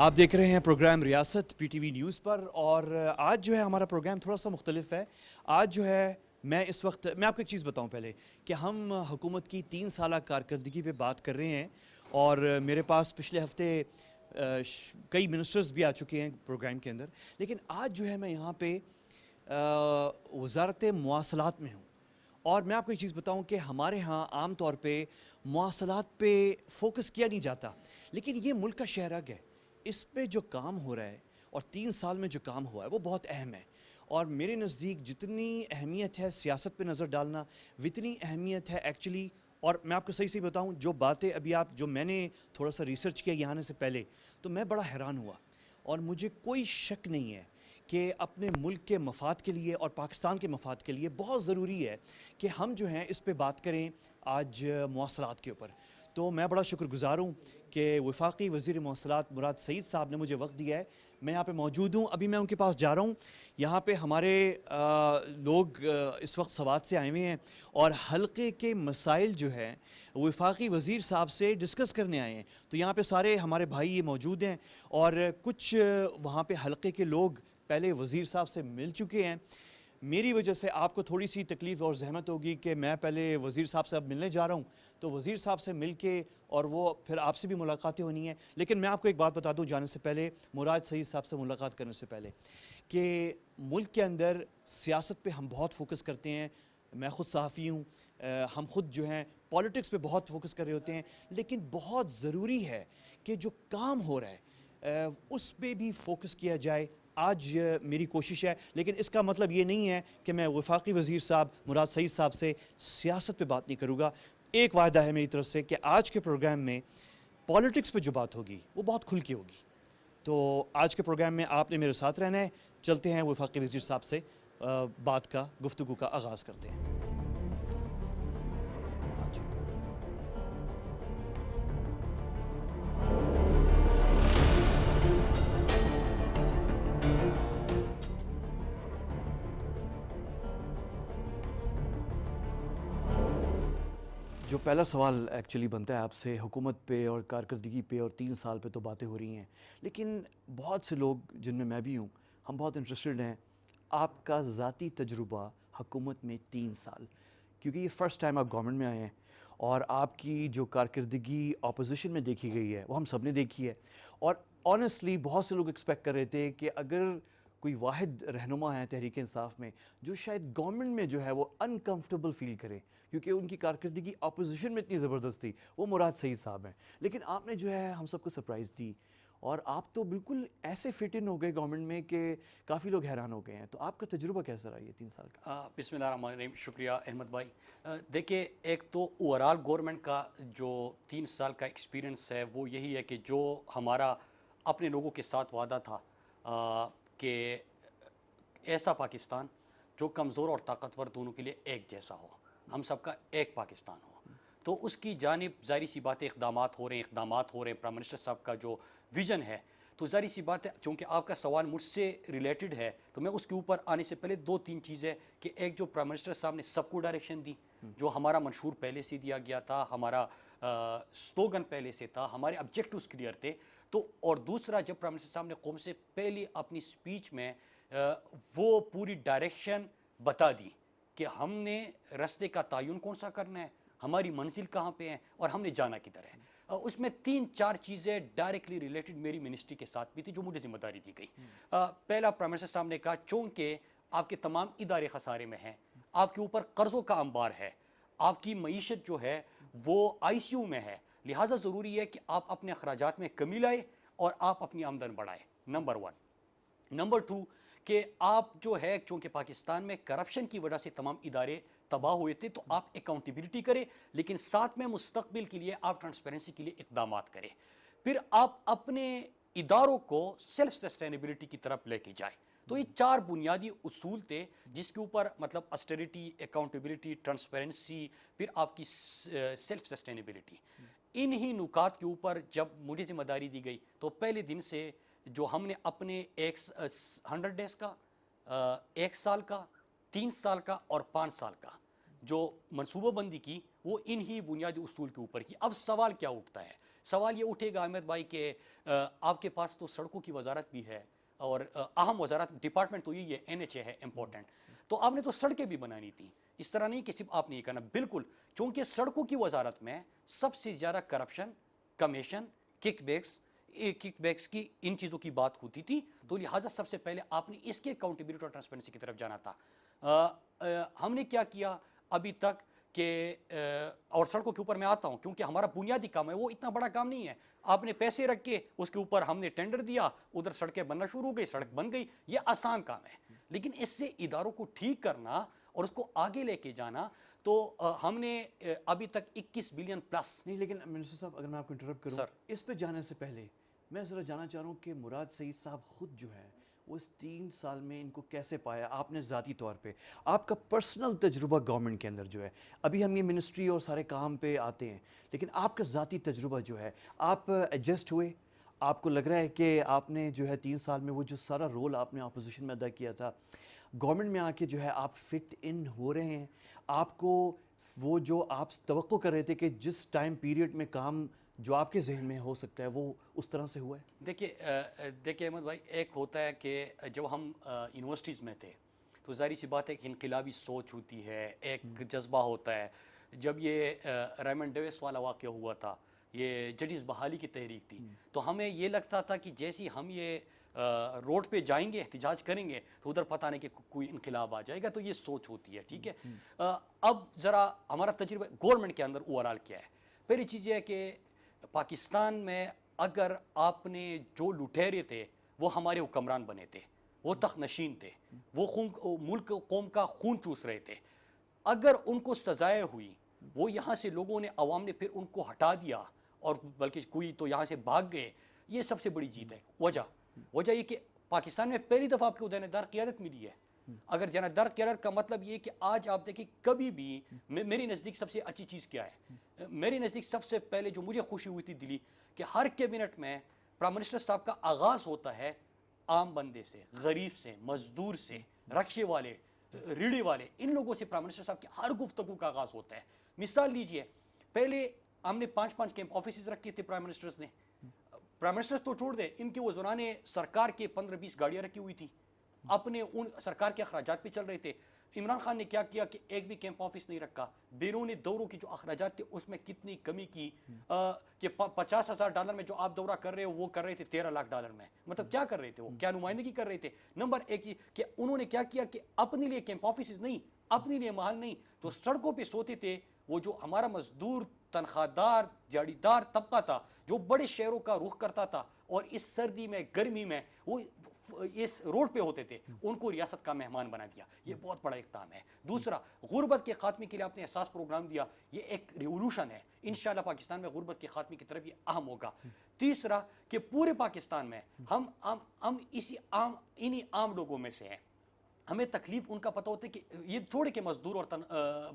آپ دیکھ رہے ہیں پروگرام ریاست پی ٹی وی نیوز پر، اور آج جو ہے ہمارا پروگرام تھوڑا سا مختلف ہے۔ آج جو ہے میں اس وقت آپ کو ایک چیز بتاؤں پہلے کہ ہم حکومت کی 3 سالہ کارکردگی پہ بات کر رہے ہیں، اور میرے پاس پچھلے ہفتے کئی منسٹرز بھی آ چکے ہیں پروگرام کے اندر، لیکن آج جو ہے میں یہاں پہ وزارت مواصلات میں ہوں۔ اور میں آپ کو ایک چیز بتاؤں کہ ہمارے ہاں عام طور پہ مواصلات پہ فوکس کیا نہیں جاتا، لیکن یہ ملک کا شہرگ ہے، اس پہ جو کام ہو رہا ہے اور 3 سال میں جو کام ہوا ہے وہ بہت اہم ہے۔ اور میرے نزدیک جتنی اہمیت ہے سیاست پہ نظر ڈالنا، اتنی اہمیت ہے ایکچولی۔ اور میں آپ کو صحیح بتاؤں، جو باتیں ابھی جو میں نے تھوڑا سا ریسرچ کیا یہاں آنے سے پہلے، تو میں بڑا حیران ہوا، اور مجھے کوئی شک نہیں ہے کہ اپنے ملک کے مفاد کے لیے اور پاکستان کے مفاد کے لیے بہت ضروری ہے کہ ہم جو ہیں اس پہ بات کریں آج مواصلات کے اوپر۔ تو میں بڑا شکر گزار ہوں کہ وفاقی وزیر مواصلات مراد سعید صاحب نے مجھے وقت دیا ہے۔ میں یہاں پہ موجود ہوں، ابھی میں ان کے پاس جا رہا ہوں۔ یہاں پہ ہمارے لوگ اس وقت سوات سے آئے ہوئے ہیں، اور حلقے کے مسائل جو ہے وفاقی وزیر صاحب سے ڈسکس کرنے آئے ہیں۔ تو یہاں پہ سارے ہمارے بھائی یہ موجود ہیں، اور کچھ وہاں پہ حلقے کے لوگ پہلے وزیر صاحب سے مل چکے ہیں۔ میری وجہ سے آپ کو تھوڑی سی تکلیف اور زحمت ہوگی کہ میں پہلے وزیر صاحب سے اب ملنے جا رہا ہوں، تو وزیر صاحب سے مل کے اور وہ پھر آپ سے بھی ملاقاتیں ہونی ہیں۔ لیکن میں آپ کو ایک بات بتا دوں جانے سے پہلے، مراد سعید صاحب سے ملاقات کرنے سے پہلے، کہ ملک کے اندر سیاست پہ ہم بہت فوکس کرتے ہیں۔ میں خود صحافی ہوں، ہم خود جو ہیں پولیٹکس پہ بہت فوکس کر رہے ہوتے ہیں، لیکن بہت ضروری ہے کہ جو کام ہو رہا ہے اس پہ بھی فوکس کیا جائے۔ آج میری کوشش ہے، لیکن اس کا مطلب یہ نہیں ہے کہ میں وفاقی وزیر صاحب مراد سعید صاحب سے سیاست پہ بات نہیں کروں گا۔ ایک وعدہ ہے میری طرف سے کہ آج کے پروگرام میں پولیٹکس پہ جو بات ہوگی وہ بہت کھل کے ہوگی۔ تو آج کے پروگرام میں آپ نے میرے ساتھ رہنا ہے۔ چلتے ہیں وفاقی وزیر صاحب سے بات کا، گفتگو کا آغاز کرتے ہیں۔ جو پہلا سوال ایکچولی بنتا ہے آپ سے، حکومت پہ اور کارکردگی پہ اور 3 سال پہ تو باتیں ہو رہی ہیں، لیکن بہت سے لوگ جن میں بھی ہوں، ہم بہت انٹرسٹڈ ہیں آپ کا ذاتی تجربہ حکومت میں 3 سال، کیونکہ یہ فرسٹ ٹائم آپ گورنمنٹ میں آئے ہیں، اور آپ کی جو کارکردگی اپوزیشن میں دیکھی گئی ہے وہ ہم سب نے دیکھی ہے۔ اور آنیسٹلی بہت سے لوگ ایکسپیکٹ کر رہے تھے کہ اگر کوئی واحد رہنما ہے تحریک انصاف میں جو شاید گورنمنٹ میں جو ہے وہ انکمفرٹیبل فیل کرے، کیونکہ ان کی کارکردگی اپوزیشن میں اتنی زبردست تھی، وہ مراد سعید صاحب ہیں، لیکن آپ نے جو ہے ہم سب کو سرپرائز دی، اور آپ تو بالکل ایسے فٹ ان ہو گئے گورنمنٹ میں کہ کافی لوگ حیران ہو گئے ہیں۔ تو آپ کا تجربہ کیسا رہا یہ 3 سال کا؟ بسم اللہ الرحمن الرحیم۔ شکریہ احمد بھائی۔ دیکھیے، ایک تو اوورال گورنمنٹ کا جو 3 سال کا ایکسپیرینس ہے وہ یہی ہے کہ جو ہمارا اپنے لوگوں کے ساتھ وعدہ تھا کہ ایسا پاکستان جو کمزور اور طاقتور دونوں کے لیے ایک جیسا ہو، ہم سب کا ایک پاکستان ہو، تو اس کی جانب ظاہری سی باتیں اقدامات ہو رہے ہیں پرائم منسٹر صاحب کا جو ویژن ہے، تو ظاہری سی بات ہے چونکہ آپ کا سوال مجھ سے ریلیٹڈ ہے تو میں اس کے اوپر آنے سے پہلے 2-3 چیزیں کہ ایک جو پرائم منسٹر صاحب نے سب کو ڈائریکشن دی، جو ہمارا منشور پہلے سے دیا گیا تھا، ہمارا سلوگن پہلے سے تھا، ہمارے آبجیکٹوز کلیئر تھے، تو اور دوسرا جب پرائم منسٹر صاحب نے قوم سے پہلی اپنی سپیچ میں وہ پوری ڈائریکشن بتا دی کہ ہم نے راستے کا تعین کون سا کرنا ہے، ہماری منزل کہاں پہ ہیں، اور ہم نے جانا کدھر ہے۔ اس میں 3-4 چیزیں ڈائریکٹلی ریلیٹڈ میری منسٹری کے ساتھ بھی تھی جو مجھے ذمہ داری دی گئی۔ پہلا پرائم منسٹر صاحب نے کہا چونکہ آپ کے تمام ادارے خسارے میں ہیں، آپ کے اوپر قرضوں کا انبار ہے، آپ کی معیشت جو ہے وہ آئی سی یو میں ہے، لہٰذا ضروری ہے کہ آپ اپنے اخراجات میں کمی لائے اور آپ اپنی آمدن بڑھائیں، نمبر 1۔ نمبر 2 کہ آپ جو ہے چونکہ پاکستان میں کرپشن کی وجہ سے تمام ادارے تباہ ہوئے تھے، تو آپ اکاؤنٹیبلٹی کریں، لیکن ساتھ میں مستقبل کے لیے آپ ٹرانسپیرنسی کے لیے اقدامات کریں، پھر آپ اپنے اداروں کو سیلف سسٹینیبلٹی کی طرف لے کے جائیں۔ تو یہ 4 بنیادی اصول تھے جس کے اوپر مطلب اسٹیڈیٹی، اکاؤنٹیبلٹی، ٹرانسپیرنسی، پھر آپ کی سیلف سسٹینیبلٹی، انہی نکات کے اوپر جب مجھے ذمہ داری دی گئی تو پہلے دن سے جو ہم نے اپنے 100 ڈیز کا، 1 سال کا، 3 سال کا اور 5 سال کا جو منصوبہ بندی کی وہ انہی بنیادی اصول کے اوپر کی۔ اب سوال کیا اٹھتا ہے سوال یہ اٹھے گا احمد بھائی کہ آپ کے پاس تو سڑکوں کی وزارت بھی ہے اور اہم وزارت ڈپارٹمنٹ تو یہی ہے NHA ہے امپورٹنٹ, تو آپ نے تو سڑکیں بھی بنانی تھی. اس طرح نہیں کہ صرف آپ نے یہ کرنا, بالکل چونکہ سڑکوں کی وزارت میں سب سے زیادہ کرپشن, کمیشن, کک بیکس کی ان چیزوں کی بات ہوتی تھی, تو لہٰذا سب سے پہلے آپ نے اس کے اکاؤنٹیبلٹی اور ٹرانسپیرنسی کی طرف جانا تھا. ہم نے کیا کیا ابھی تک کہ اور سڑکوں کے اوپر میں آتا ہوں کیونکہ ہمارا بنیادی کام ہے, وہ اتنا بڑا کام نہیں ہے. آپ نے پیسے رکھ کے اس کے اوپر ہم نے ٹینڈر دیا, ادھر سڑکیں بننا شروع ہو گئی, سڑک بن گئی, یہ آسان کام ہے. لیکن اس سے اداروں کو ٹھیک کرنا اور اس کو آگے لے کے جانا, تو ہم نے ابھی تک 21 بلین پلس. نہیں, لیکن منسٹر صاحب اگر میں آپ کو انٹرپٹ کروں, اس پہ جانے سے پہلے میں ذرا جاننا چاہ رہا ہوں کہ مراد سعید صاحب خود جو ہے وہ اس 3 سال میں ان کو کیسے پایا. آپ نے ذاتی طور پہ, آپ کا پرسنل تجربہ گورنمنٹ کے اندر جو ہے, ابھی ہم یہ منسٹری اور سارے کام پہ آتے ہیں, لیکن آپ کا ذاتی تجربہ جو ہے, آپ ایڈجسٹ ہوئے؟ آپ کو لگ رہا ہے کہ آپ نے جو ہے 3 سال میں وہ جو سارا رول آپ نے اپوزیشن میں ادا کیا تھا, گورنمنٹ میں آ کے جو ہے آپ فٹ ان ہو رہے ہیں؟ آپ کو وہ جو آپ توقع کر رہے تھے کہ جس ٹائم پیریڈ میں کام جو آپ کے ذہن میں ہو سکتا ہے وہ اس طرح سے ہوا ہے؟ دیکھیے احمد بھائی, ایک ہوتا ہے کہ جب ہم یونیورسٹیز میں تھے تو ظاہری سی بات ہے کہ انقلابی سوچ ہوتی ہے, ایک جذبہ ہوتا ہے. جب یہ ریمنڈ ڈیوس والا واقعہ ہوا تھا, یہ ججز بحالی کی تحریک تھی, تو ہمیں یہ لگتا تھا کہ جیسی ہم یہ روڈ پہ جائیں گے, احتجاج کریں گے, تو ادھر پتہ نہیں کہ کوئی انقلاب آ جائے گا. تو یہ سوچ ہوتی ہے, ٹھیک ہے. اب ذرا ہمارا تجربہ گورنمنٹ کے اندر اوورال کیا ہے. پہلی چیز یہ ہے کہ پاکستان میں اگر آپ نے جو لٹیرے تھے وہ ہمارے حکمران بنے تھے, وہ تخت نشین تھے, وہ ملک قوم کا خون چوس رہے تھے, اگر ان کو سزائیں ہوئی, وہ یہاں سے لوگوں نے, عوام نے پھر ان کو ہٹا دیا, اور بلکہ کوئی تو یہاں سے بھاگ گئے, یہ سب سے بڑی جیت ہے. وجہ یہ کہ پاکستان میں پہلی دفعہ آپ کو جانبدار قیادت ملی ہے. اگر جانبدار قیادت کا مطلب یہ کہ آج آپ دیکھیں کبھی بھی, میری نزدیک سب سے اچھی چیز کیا ہے, میری نزدیک سب سے پہلے جو مجھے خوشی ہوئی تھی دلی, کہ ہر کیبنٹ میں پرائم منسٹر صاحب کا آغاز ہوتا ہے عام بندے سے, غریب سے, مزدور سے, رکشے والے, ریڑھی والے, ان لوگوں سے پرائم منسٹر صاحب کی ہر گفتگو کا آغاز ہوتا ہے. مثال لیجئے, پہلے ہم نے 5 کیمپ آفیسز رکھے تھے پرائم منسٹرز نے. پرائم منسٹرز تو چھوڑ دیں, ان کے وزراء نے سرکار کے 15-20 گاڑیاں رکھی ہوئی تھی, اپنے ان سرکار کے اخراجات پہ چل رہے تھے. عمران خان نے کیا کیا کہ ایک بھی کیمپ آفس نہیں رکھا. بیرون دوروں کی جو اخراجات تھے اس میں کتنی کمی کی کہ $50,000 میں جو آپ دورہ کر رہے ہو وہ کر رہے تھے $13 لاکھ میں. مطلب کیا کر رہے تھے, وہ کیا نمائندگی کر رہے تھے. نمبر ایک کہ انہوں نے کیا کیا کہ اپنے لیے کیمپ آفیسز نہیں, اپنے لیے محل نہیں, تو سڑکوں پہ سوتے تھے. وہ جو ہمارا مزدور, تنخواہ دار, دیہڑی دار طبقہ تھا جو بڑے شہروں کا رخ کرتا تھا اور اس سردی میں, گرمی میں وہ اس روڈ پہ ہوتے تھے, ان کو ریاست کا مہمان بنا دیا. یہ بہت بڑا اقدام ہے. دوسرا, غربت کے خاتمے کے لیے آپ نے احساس پروگرام دیا, یہ ایک ریولوشن ہے. انشاءاللہ پاکستان میں غربت کے خاتمے کی طرف یہ اہم ہوگا. تیسرا کہ پورے پاکستان میں ہم انہی عام لوگوں میں سے ہیں. ہمیں تکلیف ان کا پتہ ہوتا ہے کہ یہ چھوڑے کہ مزدور اور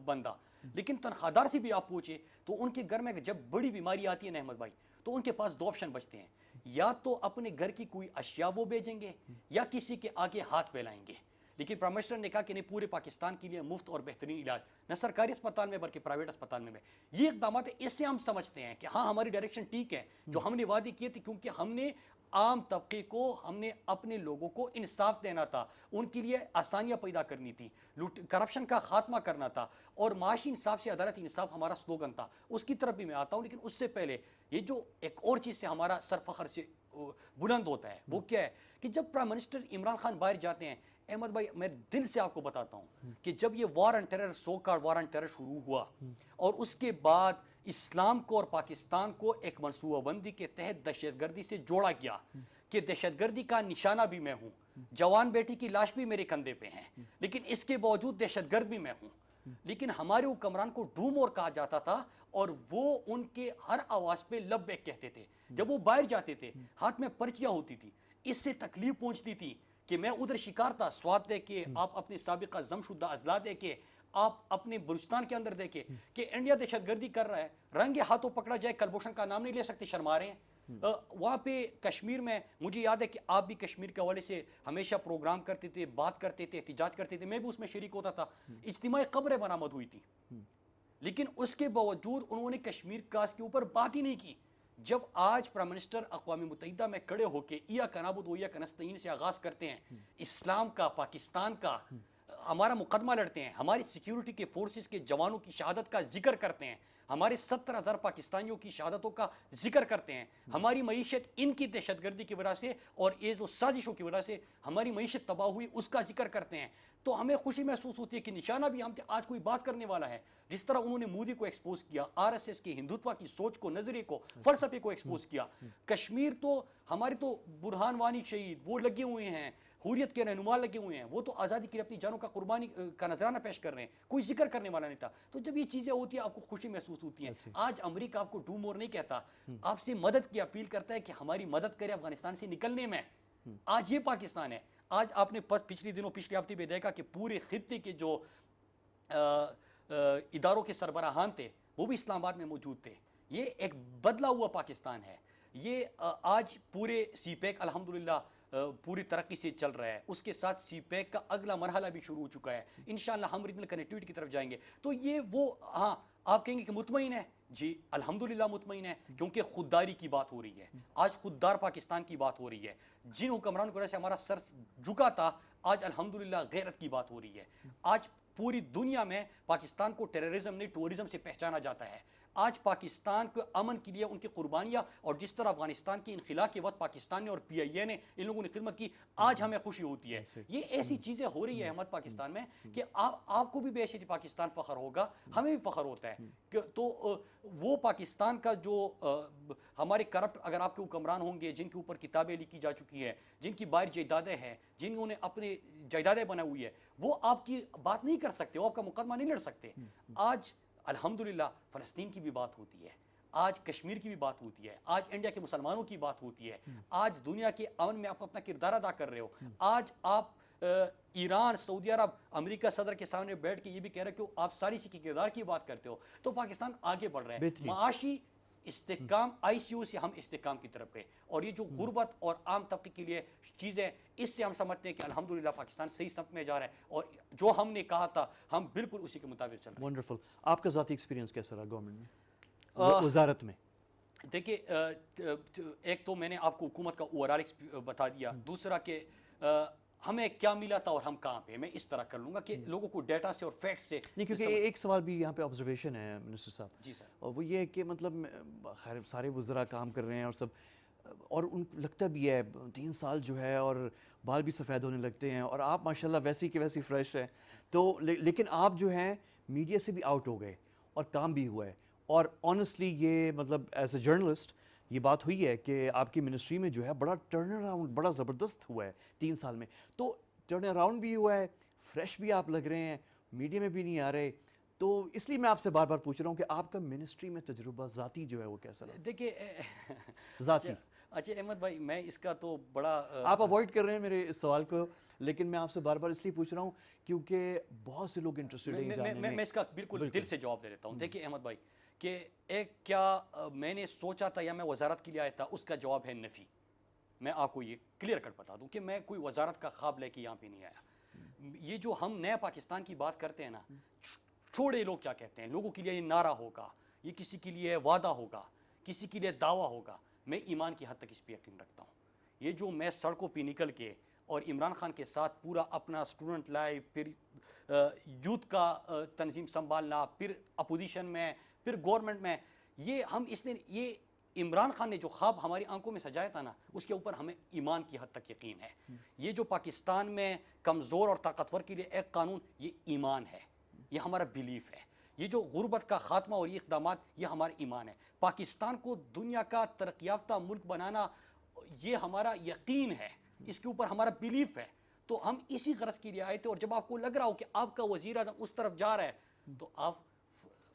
بندہ, لیکن تنخواہ دار سے بھی آپ پوچھیں تو ان کے گھر میں جب بڑی بیماری آتی ہے نا احمد بھائی, تو ان کے پاس 2 آپشن بچتے ہیں, یا تو اپنے گھر کی کوئی اشیاء وہ بھیجیں گے یا کسی کے آگے ہاتھ پھیلائیں گے. لیکن پرائم منسٹر نے کہا کہ نہیں, پورے پاکستان کے لیے مفت اور بہترین علاج, نہ سرکاری اسپتال میں بلکہ پرائیویٹ اسپتال میں. یہ اقدامات ہیں, اس سے ہم سمجھتے ہیں کہ ہاں ہماری ڈائریکشن ٹھیک ہے جو ہم نے وعدے کیے تھے, کیونکہ ہم نے عام طبقے کو, ہم نے اپنے لوگوں کو انصاف دینا تھا, ان کے لیے آسانیاں پیدا کرنی تھی, کرپشن کا خاتمہ کرنا تھا, اور معاشی انصاف سے عدالتی انصاف ہمارا سلوگن تھا. اس کی طرف بھی میں آتا ہوں. لیکن اس سے پہلے یہ جو ایک اور چیز سے ہمارا سر فخر سے بلند ہوتا ہے, وہ کیا ہے کہ جب پرائم منسٹر عمران خان باہر جاتے ہیں, احمد بھائی میں دل سے آپ کو بتاتا ہوں کہ جب یہ war on terror, so called war on terror شروع ہوا, اور اس کے بعد اسلام کو اور پاکستان کو ایک منصوبہ بندی کے تحت دہشت گردی سے جوڑا گیا کہ دہشت گردی کا نشانہ بھی میں ہوں, جوان بیٹی کی لاش بھی میرے کندھے پہ ہیں, لیکن اس کے باوجود دہشت گرد بھی میں ہوں. لیکن ہمارے حکمران کو ڈومور کہا جاتا تھا, اور وہ ان کے ہر آواز پہ لبیک کہتے تھے. جب وہ باہر جاتے تھے ہاتھ میں پرچیاں ہوتی تھی, اس سے تکلیف پہنچتی تھی کہ میں ادھر شکار تھا, سواد دے کے آپ اپنے سابقہ ضم شدہ اضلاع دے کے, آپ اپنے بلوچستان کے اندر دیکھیں کہ انڈیا دہشت گردی کر رہا ہے, رنگے ہاتھوں پکڑا جائے, کلبھوشن کا نام نہیں لے سکتے, شرما رہے ہیں. وہاں پہ کشمیر میں مجھے یاد ہے کہ آپ بھی کشمیر کے حوالے سے ہمیشہ پروگرام کرتے تھے, بات کرتے تھے, احتجاج کرتے تھے, میں بھی اس میں شریک ہوتا تھا. اجتماعی قبریں برآمد ہوئی تھی, لیکن اس کے باوجود انہوں نے کشمیر کا اس کے اوپر بات ہی نہیں کی جب آج پرائم منسٹر اقوام متحدہ میں کھڑے ہو کے ایاک نعبد و ایاک نستعین سے آغاز کرتے ہیں، اسلام کا، پاکستان کا ہمارا مقدمہ لڑتے ہیں، ہماری سیکیورٹی کے فورسز کے جوانوں کی شہادت کا ذکر کرتے ہیں، ہمارے 70,000 پاکستانیوں کی شہادتوں کا ذکر کرتے ہیں، ہماری معیشت ان کی دہشت گردی کی وجہ سے اور یہ جو سازشوں کی وجہ سے ہماری معیشت تباہ ہوئی اس کا ذکر کرتے ہیں، تو ہمیں خوشی محسوس ہوتی ہے کہ نشانہ بھی ہم آج کوئی بات کرنے والا ہے. جس طرح انہوں نے مودی کو ایکسپوز کیا، آر ایس ایس کی ہندوتوا کی سوچ کو، نظریے کو، فلسفے کو ایکسپوز کیا. کشمیر تو ہمارے تو برہان وانی شہید وہ لگے ہوئے ہیں، حریت کے رہنما لگے ہوئے ہیں، وہ تو آزادی کے لیے اپنی جانوں کا قربانی کا نذرانہ پیش کر رہے ہیں، کوئی ذکر کرنے والا نہیں تھا. تو جب یہ چیزیں ہوتی ہیں آپ کو خوشی محسوس ہوتی ہیں. آج امریکہ آپ کو ڈو مور نہیں کہتا، آپ سے مدد کی اپیل کرتا ہے کہ ہماری مدد کرے افغانستان سے نکلنے میں. آج یہ پاکستان ہے. آج آپ نے پچھلے ہفتے میں دیکھا کہ پورے خطے کے جو اداروں کے سربراہان تھے وہ بھی اسلام آباد میں موجود تھے. یہ ایک بدلا ہوا پاکستان ہے. یہ آج پورے سی پیک الحمدللہ پوری ترقی سے چل رہا ہے. اس کے ساتھ سی پیک کا اگلا مرحلہ بھی شروع ہو چکا ہے. انشاءاللہ ہم ریجنل کنیکٹیوٹی کی طرف جائیں گے. تو یہ وہ ہاں آپ کہیں گے کہ مطمئن ہے، جی الحمدللہ مطمئن ہے، کیونکہ خودداری کی بات ہو رہی ہے. آج خوددار پاکستان کی بات ہو رہی ہے. جن حکمرانوں کی وجہ سے ہمارا سر جھکا تھا، آج الحمدللہ غیرت کی بات ہو رہی ہے. آج پوری دنیا میں پاکستان کو ٹیررزم نہیں ٹورزم سے پہچانا جاتا ہے. آج پاکستان کو امن کے لیے ان کی قربانیاں، اور جس طرح افغانستان کے انخلا کے وقت پاکستان نے اور پی آئی اے نے ان لوگوں نے خدمت کی، آج ہمیں خوشی ہوتی ہے. یہ ایسی چیزیں ہو رہی ہے احمد پاکستان میں کہ آپ کو بھی بے شک پاکستان فخر ہوگا، ہمیں بھی فخر ہوتا ہے. تو وہ پاکستان کا جو ہمارے کرپٹ اگر آپ کے حکمران ہوں گے جن کے اوپر کتابیں لکھی جا چکی ہیں، جن کی باہر جائیدادیں ہیں، جنہوں نے اپنے جائیدادیں بنائی ہوئی ہے، وہ آپ کی بات نہیں کر سکتے، وہ آپ کا مقدمہ نہیں لڑ سکتے. آج الحمدللہ فلسطین کی بھی بات ہوتی ہے، آج کشمیر کی بھی بات ہوتی ہے، آج انڈیا کے مسلمانوں کی بات ہوتی ہے، آج دنیا کے امن میں آپ اپنا کردار ادا کر رہے ہو. آج آپ ایران، سعودی عرب، امریکہ صدر کے سامنے بیٹھ کے یہ بھی کہہ رہے کہ آپ سالسی کے کردار کی بات کرتے ہو. تو پاکستان آگے بڑھ رہا ہے. معاشی استحکام، آئی سی یو سے ہم استحکام کی طرف گئے، اور یہ جو غربت اور عام طبقے کے لیے چیزیں، اس سے ہم سمجھتے ہیں کہ الحمدللہ پاکستان صحیح سمت میں جا رہا ہے، اور جو ہم نے کہا تھا ہم بالکل اسی کے مطابق چل رہے ہیں. ونڈرفل. آپ کا ذاتی ایکسپیرینس کیسا رہا گورنمنٹ میں، وزارت میں؟ دیکھیے ایک تو میں نے آپ کو حکومت کا اوورال بتا دیا، دوسرا کہ ہمیں کیا ملا تھا اور ہم کہاں پہ. میں اس طرح کر لوں گا کہ لوگوں کو ڈیٹا سے اور فیکٹ سے نہیں، کیونکہ ایک سوال بھی یہاں پہ آبزرویشن ہے منسٹر صاحب. جی سر. اور وہ یہ ہے کہ مطلب خیر سارے وزراء کام کر رہے ہیں اور سب، اور ان کو لگتا بھی ہے 3 سال جو ہے اور بال بھی سفید ہونے لگتے ہیں، اور آپ ماشاءاللہ ویسی کہ ویسی فریش ہیں. تو لیکن آپ جو ہیں میڈیا سے بھی آؤٹ ہو گئے اور کام بھی ہوا ہے. اور آنیسٹلی یہ مطلب ایز اے جرنلسٹ یہ بات ہوئی ہے کہ آپ کی منسٹری میں جو ہے بڑا ٹرن اراؤنڈ بڑا زبردست ہوا ہے 3 سال میں. تو ٹرن اراؤنڈ بھی ہوا ہے، فریش بھی آپ لگ رہے ہیں، میڈیا میں بھی نہیں آ رہے. تو اس لیے میں آپ سے بار بار پوچھ رہا ہوں کہ آپ کا منسٹری میں تجربہ ذاتی جو ہے وہ کیسا رہا؟ دیکھیے ذاتی. اچھا احمد بھائی، میں اس کا تو بڑا آپ اوائڈ کر رہے ہیں میرے اس سوال کو، لیکن میں آپ سے بار بار اس لیے پوچھ رہا ہوں کیونکہ بہت سے لوگ انٹرسٹڈ ہیں جاننے میں. میں اس کا بالکل دل سے جواب دے دیتا ہوں. دیکھیے احمد بھائی، کہ ایک کیا میں نے سوچا تھا یا میں وزارت کے لیے آیا تھا، اس کا جواب ہے نفی. میں آپ کو یہ کلیئر کٹ بتا دوں کہ میں کوئی وزارت کا خواب لے کے یہاں پہ نہیں آیا. یہ جو ہم نئے پاکستان کی بات کرتے ہیں نا، چھوڑے لوگ کیا کہتے ہیں، لوگوں کے لیے یہ نعرہ ہوگا، یہ کسی کے لیے وعدہ ہوگا، کسی کے لیے دعویٰ ہوگا. میں ایمان کی حد تک اس پہ یقین رکھتا ہوں. یہ جو میں سڑکوں پہ نکل کے اور عمران خان کے ساتھ پورا اپنا اسٹوڈنٹ لائف، پھر یوتھ کا تنظیم سنبھالنا، پھر اپوزیشن میں، پھر گورنمنٹ میں، یہ ہم اس نے یہ عمران خان نے جو خواب ہماری آنکھوں میں سجایا تھا نا، اس کے اوپر ہمیں ایمان کی حد تک یقین ہے. یہ جو پاکستان میں کمزور اور طاقتور کے لیے ایک قانون، یہ ایمان ہے، یہ ہمارا بیلیف ہے. یہ جو غربت کا خاتمہ اور یہ اقدامات، یہ ہمارا ایمان ہے. پاکستان کو دنیا کا ترقی یافتہ ملک بنانا، یہ ہمارا یقین ہے، اس کے اوپر ہمارا بیلیف ہے. تو ہم اسی غرض کے لیے آئے تھے. اور جب آپ کو لگ رہا ہو کہ آپ کا وزیر اعظم اس طرف جا رہا ہے، تو آپ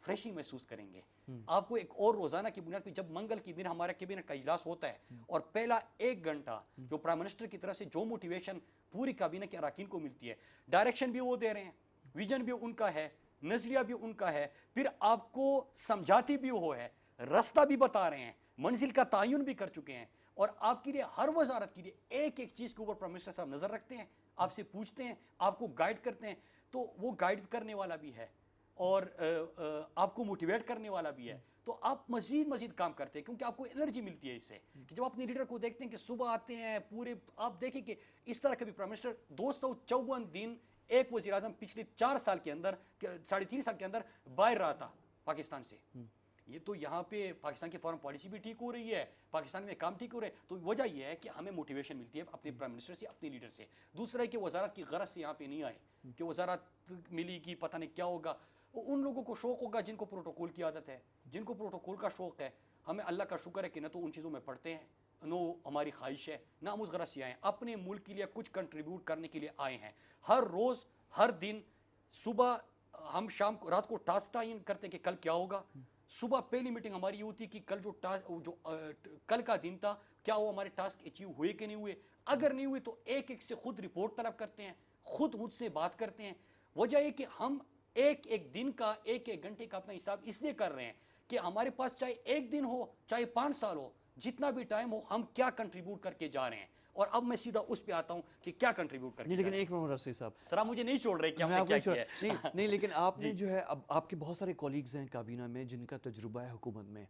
فریشی محسوس کریں گے. آپ کو ایک اور روزانہ کی بنیاد پہ جب منگل کے دن ہمارا کیبنٹ کا اجلاس ہوتا ہے، اور پہلا 1 گھنٹہ جو پرائم منسٹر کی طرف سے جو موٹیویشن پوری کابینہ کے اراکین کو ملتی ہے، ڈائریکشن بھی وہ دے رہے ہیں، ویژن بھی ان کا ہے، نظریہ بھی ان کا ہے، پھر آپ کو سمجھاتی بھی وہ ہے، راستہ بھی بتا رہے ہیں، منزل کا تعین بھی کر چکے ہیں. اور آپ کے لیے ہر وزارت کے لیے ایک ایک چیز کے اوپر پرائم منسٹر صاحب نظر رکھتے ہیں، آپ سے پوچھتے ہیں، آپ کو گائیڈ کرتے ہیں. تو وہ گائیڈ کرنے والا بھی ہے، اور آپ کو موٹیویٹ کرنے والا بھی ہے, تو آپ مزید کام کرتے ہیں کیونکہ آپ کو انرجی ملتی ہے اس سے کہ جب اپنے لیڈر کو دیکھتے ہیں کہ صبح آتے ہیں پورے, آپ دیکھیں کہ اس طرح کبھی پرائم منسٹر 254 دن ایک وزیر اعظم پچھلے 4 سال کے اندر 3.5 سال کے اندر باہر رہا تھا پاکستان سے. یہ تو یہاں پہ پاکستان کی فارن پالیسی بھی ٹھیک ہو رہی ہے, پاکستان میں کام ٹھیک ہو رہے ہیں, تو وجہ یہ ہے کہ ہمیں موٹیویشن ملتی ہے اپنے پرائم منسٹر سے, اپنے لیڈر سے. دوسرا ہے کہ وزارت کی غرض سے یہاں پہ نہیں آئے کہ وزارت ملی کہ پتہ نہیں کیا ہوگا. ان لوگوں کو شوق ہوگا جن کو پروٹوکول کی عادت ہے, جن کو پروٹوکول کا شوق ہے. ہمیں اللہ کا شکر ہے کہ نہ تو ان چیزوں میں پڑھتے ہیں, نو ہماری خواہش ہے, نہ ہم اس غرض سے آئے ہیں, اپنے ملک کے لیے کچھ کنٹریبیوٹ کرنے کے لیے آئے ہیں. ہر روز ہر دن صبح ہم شام کو رات کو ٹاسک تعین کرتے ہیں کہ کل کیا ہوگا. صبح پہلی میٹنگ ہماری یہ ہوتی ہے کہ کل جو کل کا دن تھا کیا وہ ہمارے ٹاسک اچیو ہوئے کہ نہیں ہوئے. اگر نہیں ہوئے تو ایک ایک سے خود رپورٹ طلب کرتے ہیں, خود مجھ سے بات کرتے ہیں. وجہ یہ کہ ہم ایک ایک دن کا ایک ایک گھنٹے کا اپنا حساب اس لیے کر رہے ہیں کہ ہمارے پاس چاہے ایک دن ہو چاہے 5 سال ہو, جتنا بھی ٹائم ہو, ہم کیا کنٹریبیوٹ کر کے جا رہے ہیں. اور اب میں سیدھا اس پہ آتا ہوں کہ کیا کنٹریبیوٹ کر کے. لیکن ایک منٹ رفیع صاحب, سر آپ مجھے نہیں چھوڑ رہے کہ ہم نے کیا کیا ہے. نہیں لیکن آپ نے جو ہے, اب آپ کے بہت سارے کولیگز ہیں کابینہ میں جن کا تجربہ ہے حکومت میں,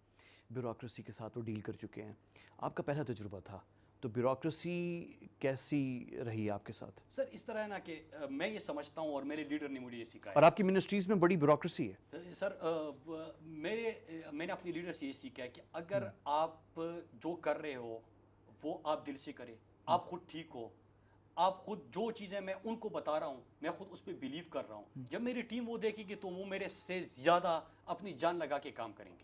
بیوروکریسی کے ساتھ وہ ڈیل کر چکے ہیں. آپ کا پہلا تجربہ تھا, تو بیوروکریسی کیسی رہی آپ کے ساتھ؟ سر اس طرح ہے نا کہ میں یہ سمجھتا ہوں اور میرے لیڈر نے مجھے یہ سکھایا. اور آپ کی منسٹریز میں بڑی بیوروکریسی ہے. سر میں نے اپنی لیڈر سے یہ سیکھا ہے کہ اگر آپ جو کر رہے ہو وہ آپ دل سے کرے, آپ خود ٹھیک ہو, آپ خود جو چیزیں میں ان کو بتا رہا ہوں میں خود اس پہ بیلیو کر رہا ہوں, جب میری ٹیم وہ دیکھے گی تو وہ میرے سے زیادہ اپنی جان لگا کے کام کریں گے.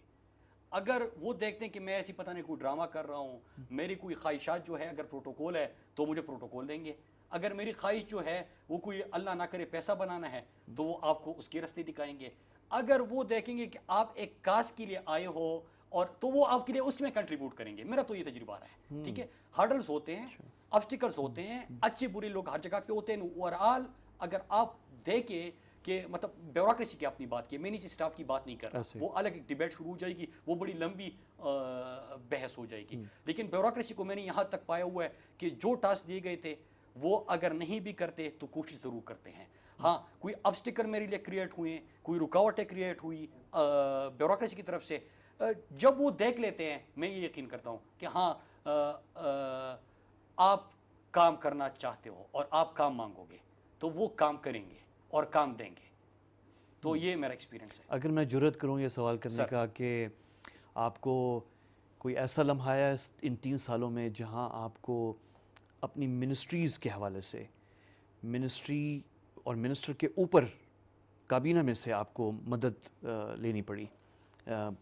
اگر وہ دیکھتے ہیں کہ میں ایسی پتہ نہیں کوئی ڈرامہ کر رہا ہوں, میری کوئی خواہشات جو ہے اگر پروٹوکول ہے تو مجھے پروٹوکول دیں گے. اگر میری خواہش جو ہے وہ کوئی اللہ نہ کرے پیسہ بنانا ہے تو وہ آپ کو اس کے راستے دکھائیں گے. اگر وہ دیکھیں گے کہ آپ ایک کاز کے لیے آئے ہو اور تو وہ آپ کے لیے اس میں کنٹریبیوٹ کریں گے. میرا تو یہ تجربہ رہا ہے. ٹھیک ہے, ہرڈلز ہوتے ہیں, آبسٹیکلز ہوتے ہیں, اچھے برے لوگ ہر جگہ پہ ہوتے ہیں. اوورآل اگر آپ دیکھیں کہ مطلب بیوروکریسی کی اپنی بات کی, مینیجر اسٹاف کی بات نہیں کر رہا, وہ الگ ایک ڈیبیٹ شروع ہو جائے گی, وہ بڑی لمبی بحث ہو جائے گی. لیکن بیوروکریسی کو میں نے یہاں تک پایا ہوا ہے کہ جو ٹاسک دیے گئے تھے وہ اگر نہیں بھی کرتے تو کوشش ضرور کرتے ہیں. ہاں کوئی آبسٹیکل میرے لیے کریٹ ہوئے, کوئی رکاوٹیں کریٹ ہوئی بیوروکریسی کی طرف سے, جب وہ دیکھ لیتے ہیں میں یہ یقین کرتا ہوں کہ ہاں آپ کام کرنا چاہتے ہو اور آپ کام مانگو گے تو وہ کام کریں گے اور کام دیں گے. تو یہ میرا ایکسپیرینس ہے. اگر میں جرت کروں یہ سوال کرنے کا کہ آپ کو کوئی ایسا لمحہ ہے ان 3 سالوں میں جہاں آپ کو اپنی منسٹریز کے حوالے سے, منسٹری اور منسٹر کے اوپر کابینہ میں سے آپ کو مدد لینی پڑی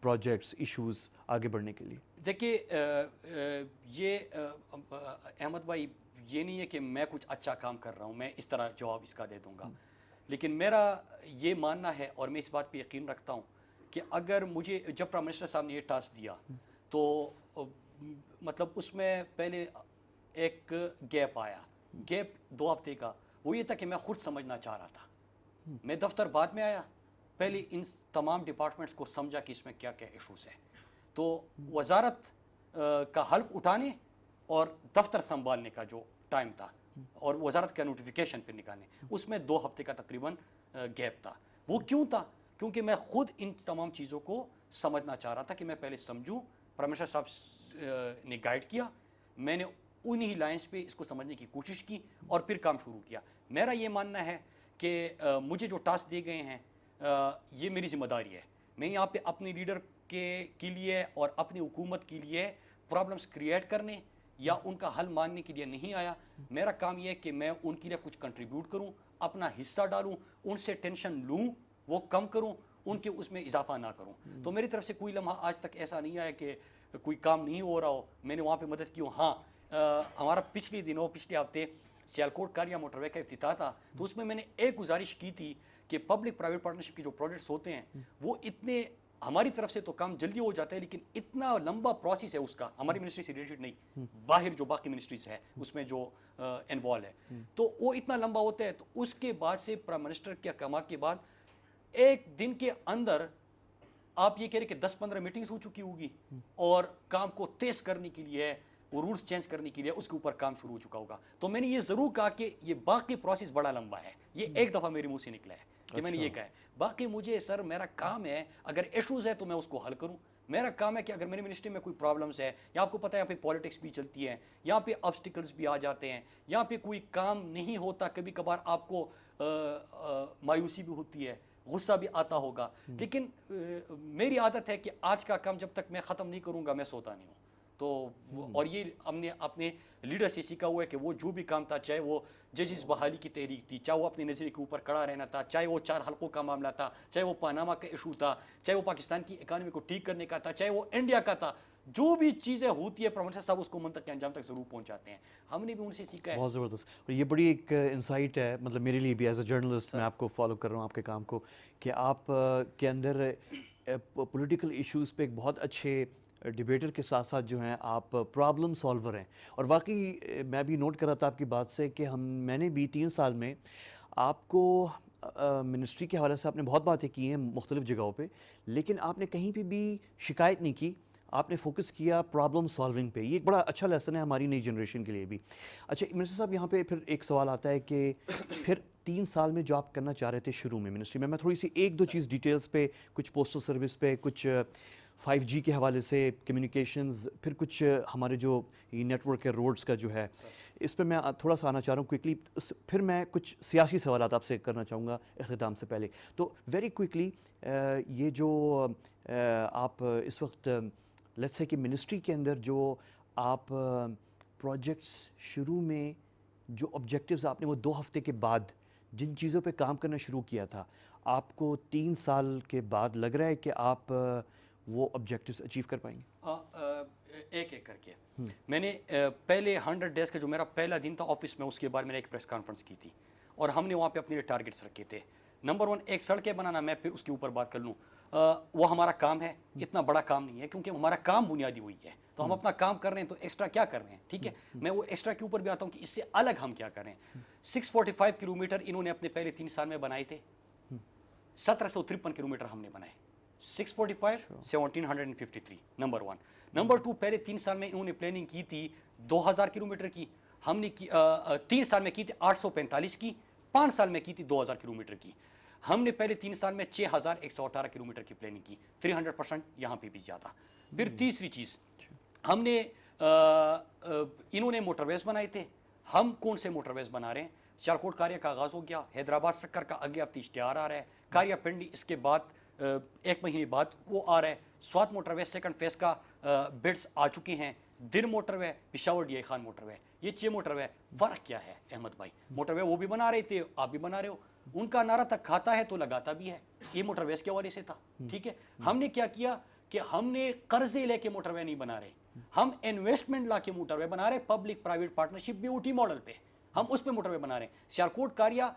پروجیکٹس ایشوز آگے بڑھنے کے لیے؟ دیکھیے یہ احمد بھائی یہ نہیں ہے کہ میں کچھ اچھا کام کر رہا ہوں میں اس طرح جواب اس کا دے دوں گا, لیکن میرا یہ ماننا ہے اور میں اس بات پہ یقین رکھتا ہوں کہ اگر مجھے جب پرائم منسٹر صاحب نے یہ ٹاسک دیا تو مطلب اس میں پہلے ایک گیپ آیا, گیپ 2 ہفتے کا. وہ یہ تھا کہ میں خود سمجھنا چاہ رہا تھا. میں دفتر بعد میں آیا, پہلے ان تمام ڈپارٹمنٹس کو سمجھا کہ اس میں کیا کیا ایشوز ہیں. تو وزارت کا حلف اٹھانے اور دفتر سنبھالنے کا جو ٹائم تھا اور وزارت کا نوٹیفیکیشن پھر نکالنے, اس میں 2 ہفتے کا تقریباً گیپ تھا. وہ کیوں تھا؟ کیونکہ میں خود ان تمام چیزوں کو سمجھنا چاہ رہا تھا کہ میں پہلے سمجھوں. پرائم منسٹر صاحب نے گائیڈ کیا, میں نے انہی لائنس پہ اس کو سمجھنے کی کوشش کی اور پھر کام شروع کیا. میرا یہ ماننا ہے کہ مجھے جو ٹاسک دیے گئے ہیں یہ میری ذمہ داری ہے. میں یہاں پہ اپنے لیڈر کے لیے اور اپنی حکومت کے لیے پرابلمس کریٹ کرنے یا ان کا حل مانگنے کے لیے نہیں آیا. میرا کام یہ ہے کہ میں ان کے لیے کچھ کنٹریبیوٹ کروں, اپنا حصہ ڈالوں, ان سے ٹینشن لوں, وہ کم کروں, ان کے اس میں اضافہ نہ کروں. تو میری طرف سے کوئی لمحہ آج تک ایسا نہیں آیا کہ کوئی کام نہیں ہو رہا ہو میں نے وہاں پہ مدد کی ہو. ہاں ہمارا پچھلے ہفتے سیالکوٹ کاریا موٹر وے کا افتتاح تھا, تو اس میں نے ایک گزارش کی تھی کہ پبلک پرائیویٹ پارٹنرشپ کے جو پروجیکٹس ہوتے ہیں وہ اتنے ہماری طرف سے تو کام جلدی ہو جاتا ہے لیکن اتنا لمبا پروسیس ہے اس کا, ہماری منسٹری سے ریلیٹڈ نہیں, باہر جو باقی منسٹریز ہے اس میں جو انوالو ہے تو وہ اتنا لمبا ہوتا ہے. تو اس کے بعد سے پرائم منسٹر کے احکامات کے بعد ایک دن کے اندر آپ یہ کہہ رہے کہ 10-15 میٹنگز ہو چکی ہوگی اور کام کو تیز کرنے کے لیے وہ رولز چینج کرنے کے لیے اس کے اوپر کام شروع ہو چکا ہوگا. تو میں نے یہ ضرور کہا کہ یہ باقی پروسیس بڑا لمبا ہے, یہ ایک دفعہ میرے منہ سے نکلا ہے. کہ میں نے یہ کہا ہے. باقی مجھے سر میرا کام ہے اگر ایشوز ہے تو میں اس کو حل کروں. میرا کام ہے کہ اگر میری منسٹری میں کوئی پرابلمس ہے یا آپ کو پتہ ہے یہاں پہ پالیٹکس بھی چلتی ہے, یہاں پہ آبسٹیکلس بھی آ جاتے ہیں, یہاں پہ کوئی کام نہیں ہوتا, کبھی کبھار آپ کو مایوسی بھی ہوتی ہے, غصہ بھی آتا ہوگا, لیکن میری عادت ہے کہ آج کا کام جب تک میں ختم نہیں کروں گا میں سوتا نہیں ہوں. تو اور یہ ہم نے اپنے لیڈر سے سیکھا ہوا ہے کہ وہ جو بھی کام تھا, چاہے وہ ججز بحالی کی تحریک تھی, چاہے وہ اپنے نظریے کے اوپر کڑا رہنا تھا, چاہے وہ 4 حلقوں کا معاملہ تھا, چاہے وہ پاناما کا ایشو تھا, چاہے وہ پاکستان کی اکانومی کو ٹھیک کرنے کا تھا, چاہے وہ انڈیا کا تھا, جو بھی چیزیں ہوتی ہے پروفیسر صاحب اس کو منطقی انجام تک ضرور پہنچاتے ہیں. ہم نے بھی ان سے سیکھا ہے. بہت زبردست. اور یہ بڑی ایک انسائٹ ہے, مطلب میرے لیے بھی ایز اے جرنلسٹ, میں آپ کو فالو کر رہا ہوں آپ کے کام کو, کہ آپ کے اندر پولیٹیکل ایشوز پہ ایک بہت اچھے ڈیبیٹر کے ساتھ ساتھ جو ہیں آپ پرابلم سالور ہیں. اور واقعی میں بھی نوٹ کر رہا تھا آپ کی بات سے کہ میں نے بھی 3 سال میں آپ کو منسٹری کے حوالے سے آپ نے بہت باتیں کی ہیں مختلف جگہوں پہ, لیکن آپ نے کہیں پہ بھی شکایت نہیں کی, آپ نے فوکس کیا پرابلم سالونگ پہ. یہ ایک بڑا اچھا لیسن ہے ہماری نئی جنریشن کے لیے بھی. اچھا منسٹر صاحب, یہاں پہ پھر ایک سوال آتا ہے کہ پھر 3 سال میں جو آپ کرنا چاہ رہے تھے شروع میں منسٹری میں تھوڑی سی 1-2 چیز ڈیٹیلز پہ, کچھ پوسٹل سروس پہ, کچھ 5G کے حوالے سے کمیونیکیشنز, پھر کچھ ہمارے جو نیٹ ورک ہے روڈز کا جو ہے, اس پہ میں تھوڑا سا آنا چاہ رہا ہوں کوئکلی. پھر میں کچھ سیاسی سوالات آپ سے کرنا چاہوں گا اختتام سے پہلے. تو ویری کوئکلی یہ جو آپ اس وقت لیٹس سے کہ منسٹری کے اندر جو آپ پروجیکٹس شروع میں جو آبجیکٹیوز آپ نے وہ 2 ہفتے کے بعد جن چیزوں پہ کام کرنا شروع کیا تھا, آپ کو 3 سال کے بعد لگ رہا ہے کہ آپ وہ آبجیکٹیوز اچیو کر پائیں گے؟ ایک ایک کر کے میں نے پہلے 100 ڈیز کا جو میرا پہلا دن تھا آفس میں, اس کے بعد میں نے ایک پریس کانفرنس کی تھی اور ہم نے وہاں پہ اپنے ٹارگیٹس رکھے تھے. نمبر 1 ایک سڑکیں بنانا, میں پھر اس کے اوپر بات کر لوں, وہ ہمارا کام ہے, اتنا بڑا کام نہیں ہے کیونکہ ہمارا کام بنیادی ہوئی ہے, تو ہم اپنا کام کر رہے ہیں تو ایکسٹرا کیا کر رہے ہیں, ٹھیک ہے. میں وہ ایکسٹرا کے اوپر بھی آتا ہوں کہ اس سے الگ ہم کیا کر رہے ہیں. 645 کلومیٹر انہوں نے اپنے پہلے 3 سال میں بنائے تھے, 1753 کلومیٹر ہم نے بنائے. 645 1753 نمبر 1. نمبر 2 پہلے 3 سال میں انہوں نے پلاننگ کی تھی 2000 کلومیٹر کی, ہم نے 3 سال میں کی تھی 845 کی, 5 سال میں کی تھی 2000 کلومیٹر کی. ہم نے پہلے 3 سال میں 6118 کلومیٹر کی پلاننگ کی, 300% یہاں پہ بھی زیادہ. پھر تیسری چیز, ہم نے انہوں نے موٹر ویز بنائے تھے, ہم کون سے موٹر ویز بنا رہے ہیں. سیالکوٹ کاریا کا آغاز ہو گیا, حیدرآباد سکر کا اگلے ہفتے اشتہار آ رہا ہے, کاریا پنڈی اس کے بعد 1 مہینے بعد وہ آ رہا ہے. Swat motorway 2nd phase کا بڈس آ چکے ہیں. دل motorway, Peshawar D I Khan motorway, یہ 6 موٹر وے. فرق کیا ہے احمد بھائی, موٹر وے وہ بھی بنا رہے تھے, آپ بھی بنا رہے ہو, ان کا نعرہ تک کھاتا ہے تو لگاتا بھی ہے, یہ موٹر ویز کے حوالے سے تھا, ٹھیک ہے. ہم نے کیا کیا کہ ہم نے قرضے لے کے موٹر وے نہیں بنا رہے, ہم انویسٹمنٹ لا کے موٹر وے بنا رہے, public private partnership BOT model پہ ہم اس پہ موٹر وے بنا رہے ہیں. سیالکوٹ کاریا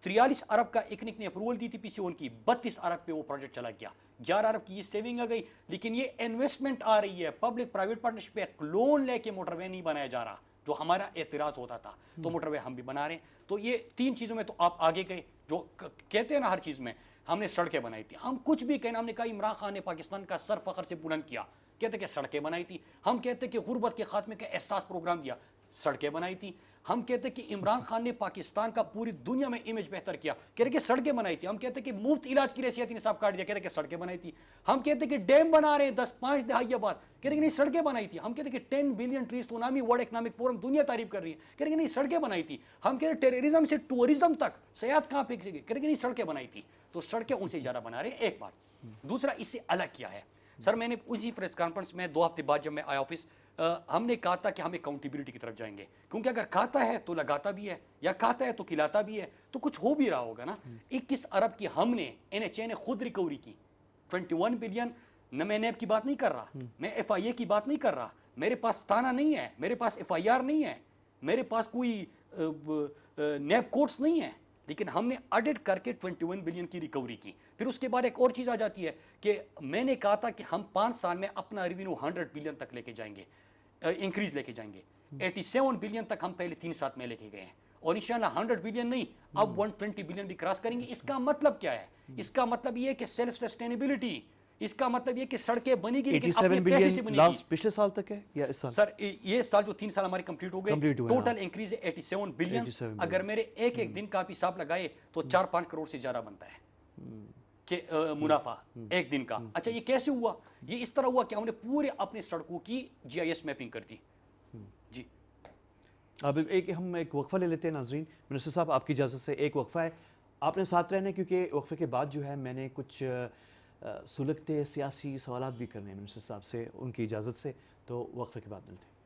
43 ارب کا ایکنک نے اپروول دی تھی PCO کی, 32 ارب پہ وہ پروجیکٹ چلا گیا, 11 ارب کی یہ سیونگ آ گئی, لیکن یہ انویسٹمنٹ آ رہی ہے. پبلک پرائیویٹ پارٹنرشپ پہ لون لے کے موٹر وے نہیں بنایا جا رہا, جو ہمارا اعتراض ہوتا تھا, تو موٹر وے ہم بھی بنا رہے ہیں. تو یہ 3 چیزوں میں تو آپ آگے گئے, جو کہتے ہیں نا ہر چیز میں. ہم نے سڑکیں بنائی تھی, ہم کچھ بھی کہنا, ہم نے کہا عمران خان نے پاکستان کا سر فخر سے بلند کیا, کہتے کہ سڑکیں بنائی تھی. ہم کہتے کہ غربت کے خاتمے کا احساس پروگرام دیا, سڑکیں بنائی تھی. ہم کہتے کہ عمران خان نے پاکستان کا پوری دنیا میں امیج بہتر کیا, کہتے کہ سڑکیں بنائی تھی. ہم کہتے کہ مفت علاج کی حیثیت نصاب کاٹ دیا, کہتے کہ سڑکیں بنائی تھی. ہم کہتے کہ ڈیم بنا رہے ہیں 5 دہائیوں بعد, کہتے کہ نہیں سڑکیں بنائی تھی. ہم کہتے کہ 10 billion trees tsunami world economic forum دنیا تعریف کر رہی ہے, کہتے کہ نہیں سڑکیں بنائی تھی. ہم کہتے ہیں ٹیررزم سے ٹورزم تک سیاحت کہاں پہ, کہتے کہ نہیں سڑکیں بنائی تھی. تو سڑکیں ان سے زیادہ بنا رہے ہیں, ایک بات. دوسرا اس سے الگ کیا ہے سر, میں نے اسی پریس کانفرنس میں 2 ہفتے بعد جب میں آیا آفس, ہم نے کہا تھا کہ ہم اکاؤنٹیبلٹی کی طرف جائیں گے, کیونکہ اگر کھاتا ہے تو لگاتا بھی ہے, یا کھاتا ہے تو کھلاتا بھی ہے, تو کچھ ہو بھی رہا ہوگا نا. 21 ارب کی ہم نے NHA نے خود ریکوری کی, 21 بلین. نہ میں نیب کی بات نہیں کر رہا, میں FIA کی بات نہیں کر رہا, میرے پاس تانا نہیں ہے, میرے پاس FIR نہیں ہے, میرے پاس کوئی نیب کوٹس نہیں ہے, لیکن ہم نے آڈٹ کر کے 21 بلین کی ریکوری کی. پھر اس کے بعد ایک اور چیز آ جاتی ہے کہ میں نے کہا تھا کہ ہم 5 سال میں اپنا ریونیو 100 بلین تک لے کے جائیں گے, انکریز لے کے جائیں گے. 87 بلین تک ہم پہلے 3 سال میں لے کے گئے ہیں, اور انشاءاللہ 100 بلین نہیں, اب 120 بلین بھی کراس کریں گے. اس کا مطلب کیا ہے؟ اس کا مطلب یہ ہے کہ سیلف سسٹینیبلٹی, اس کا مطلب یہ کہ سڑکیں بنی گی لیکن 87 اپنے پیسے سے بلین بنی گی. لاسٹ پچھلے سال تک ہے یا اس سال؟ سر یہ سال جو 3 سال ہمارے کمپلیٹ ہو گئے, Complete ہوئے, ٹوٹل انکریز ہے 87 بلین. 87 اگر میرے ایک دن کا آپ حساب لگائے تو 4-5 کروڑ سے زیادہ بنتا ہے کہ منافع ایک دن کا. اچھا یہ کیسے ہوا؟ یہ اس طرح ہوا کہ ہم نے پورے اپنے سڑکوں کی جی آئی ایس میپنگ کر دی. جی اب ہم ایک وقفہ لے لیتے ہیں ناظرین. منسٹر صاحب آپ کی اجازت سے ایک وقفہ ہے, آپ نے ساتھ رہنا ہے کیونکہ وقفے کے بعد جو ہے میں نے کچھ سلگتے سیاسی سوالات بھی کرنے ہیں منسٹر صاحب سے, ان کی اجازت سے. تو وقفے کے بعد ملتے ہیں.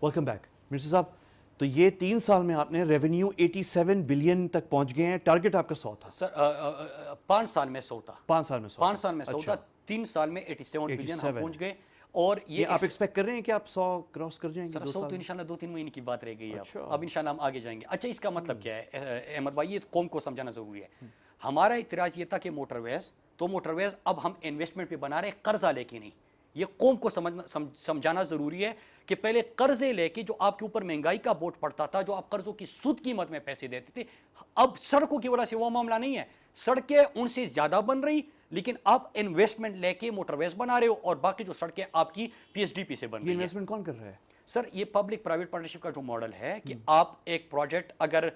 ویلکم بیک منسٹر صاحب. تو یہ 3 سال میں آپ نے ریونیو 87 بلین تک پہنچ گئے ہیں, ٹارگٹ آپ کا 100 تھا. سر 5 سال میں 100 تھا. 5 سال میں 100. 5 سال میں 100 تھا. 3 سال میں 87 بلین ہم پہنچ گئے. اور یہ آپ ایکسپیکٹ کر رہے ہیں کہ آپ 100 کراس کر جائیں گے؟ سر 100 تو انشاءاللہ 2-3 مہینے کی بات رہ گئی ہے. اب انشاءاللہ ہم آگے جائیں گے. اچھا اس کا مطلب کیا ہے احمد بھائی, یہ قوم کو سمجھانا ضروری ہے. ہمارا اعتراض یہ تھا کہ موٹر ویز اب ہم انویسٹمنٹ پہ بنا رہے ہیں, قرضہ لے کے نہیں. یہ قوم کو سمجھانا ضروری ہے کہ پہلے قرضے لے کے جو آپ کے اوپر مہنگائی کا بوجھ پڑتا تھا, جو آپ قرضوں کی سود قیمت میں پیسے دیتے تھے, اب سڑکوں کی وجہ سے وہ معاملہ نہیں ہے. سڑکیں ان سے زیادہ بن رہی لیکن آپ انویسٹمنٹ لے کے موٹر ویز بنا رہے ہو, اور باقی جو سڑکیں آپ کی پی ایس ڈی پی سے بن رہی ہیں. یہ انویسٹمنٹ کون کر رہا ہے؟ سر یہ پبلک پرائیویٹ پارٹنرشپ کا جو ماڈل ہے کہ آپ ایک پروجیکٹ اگر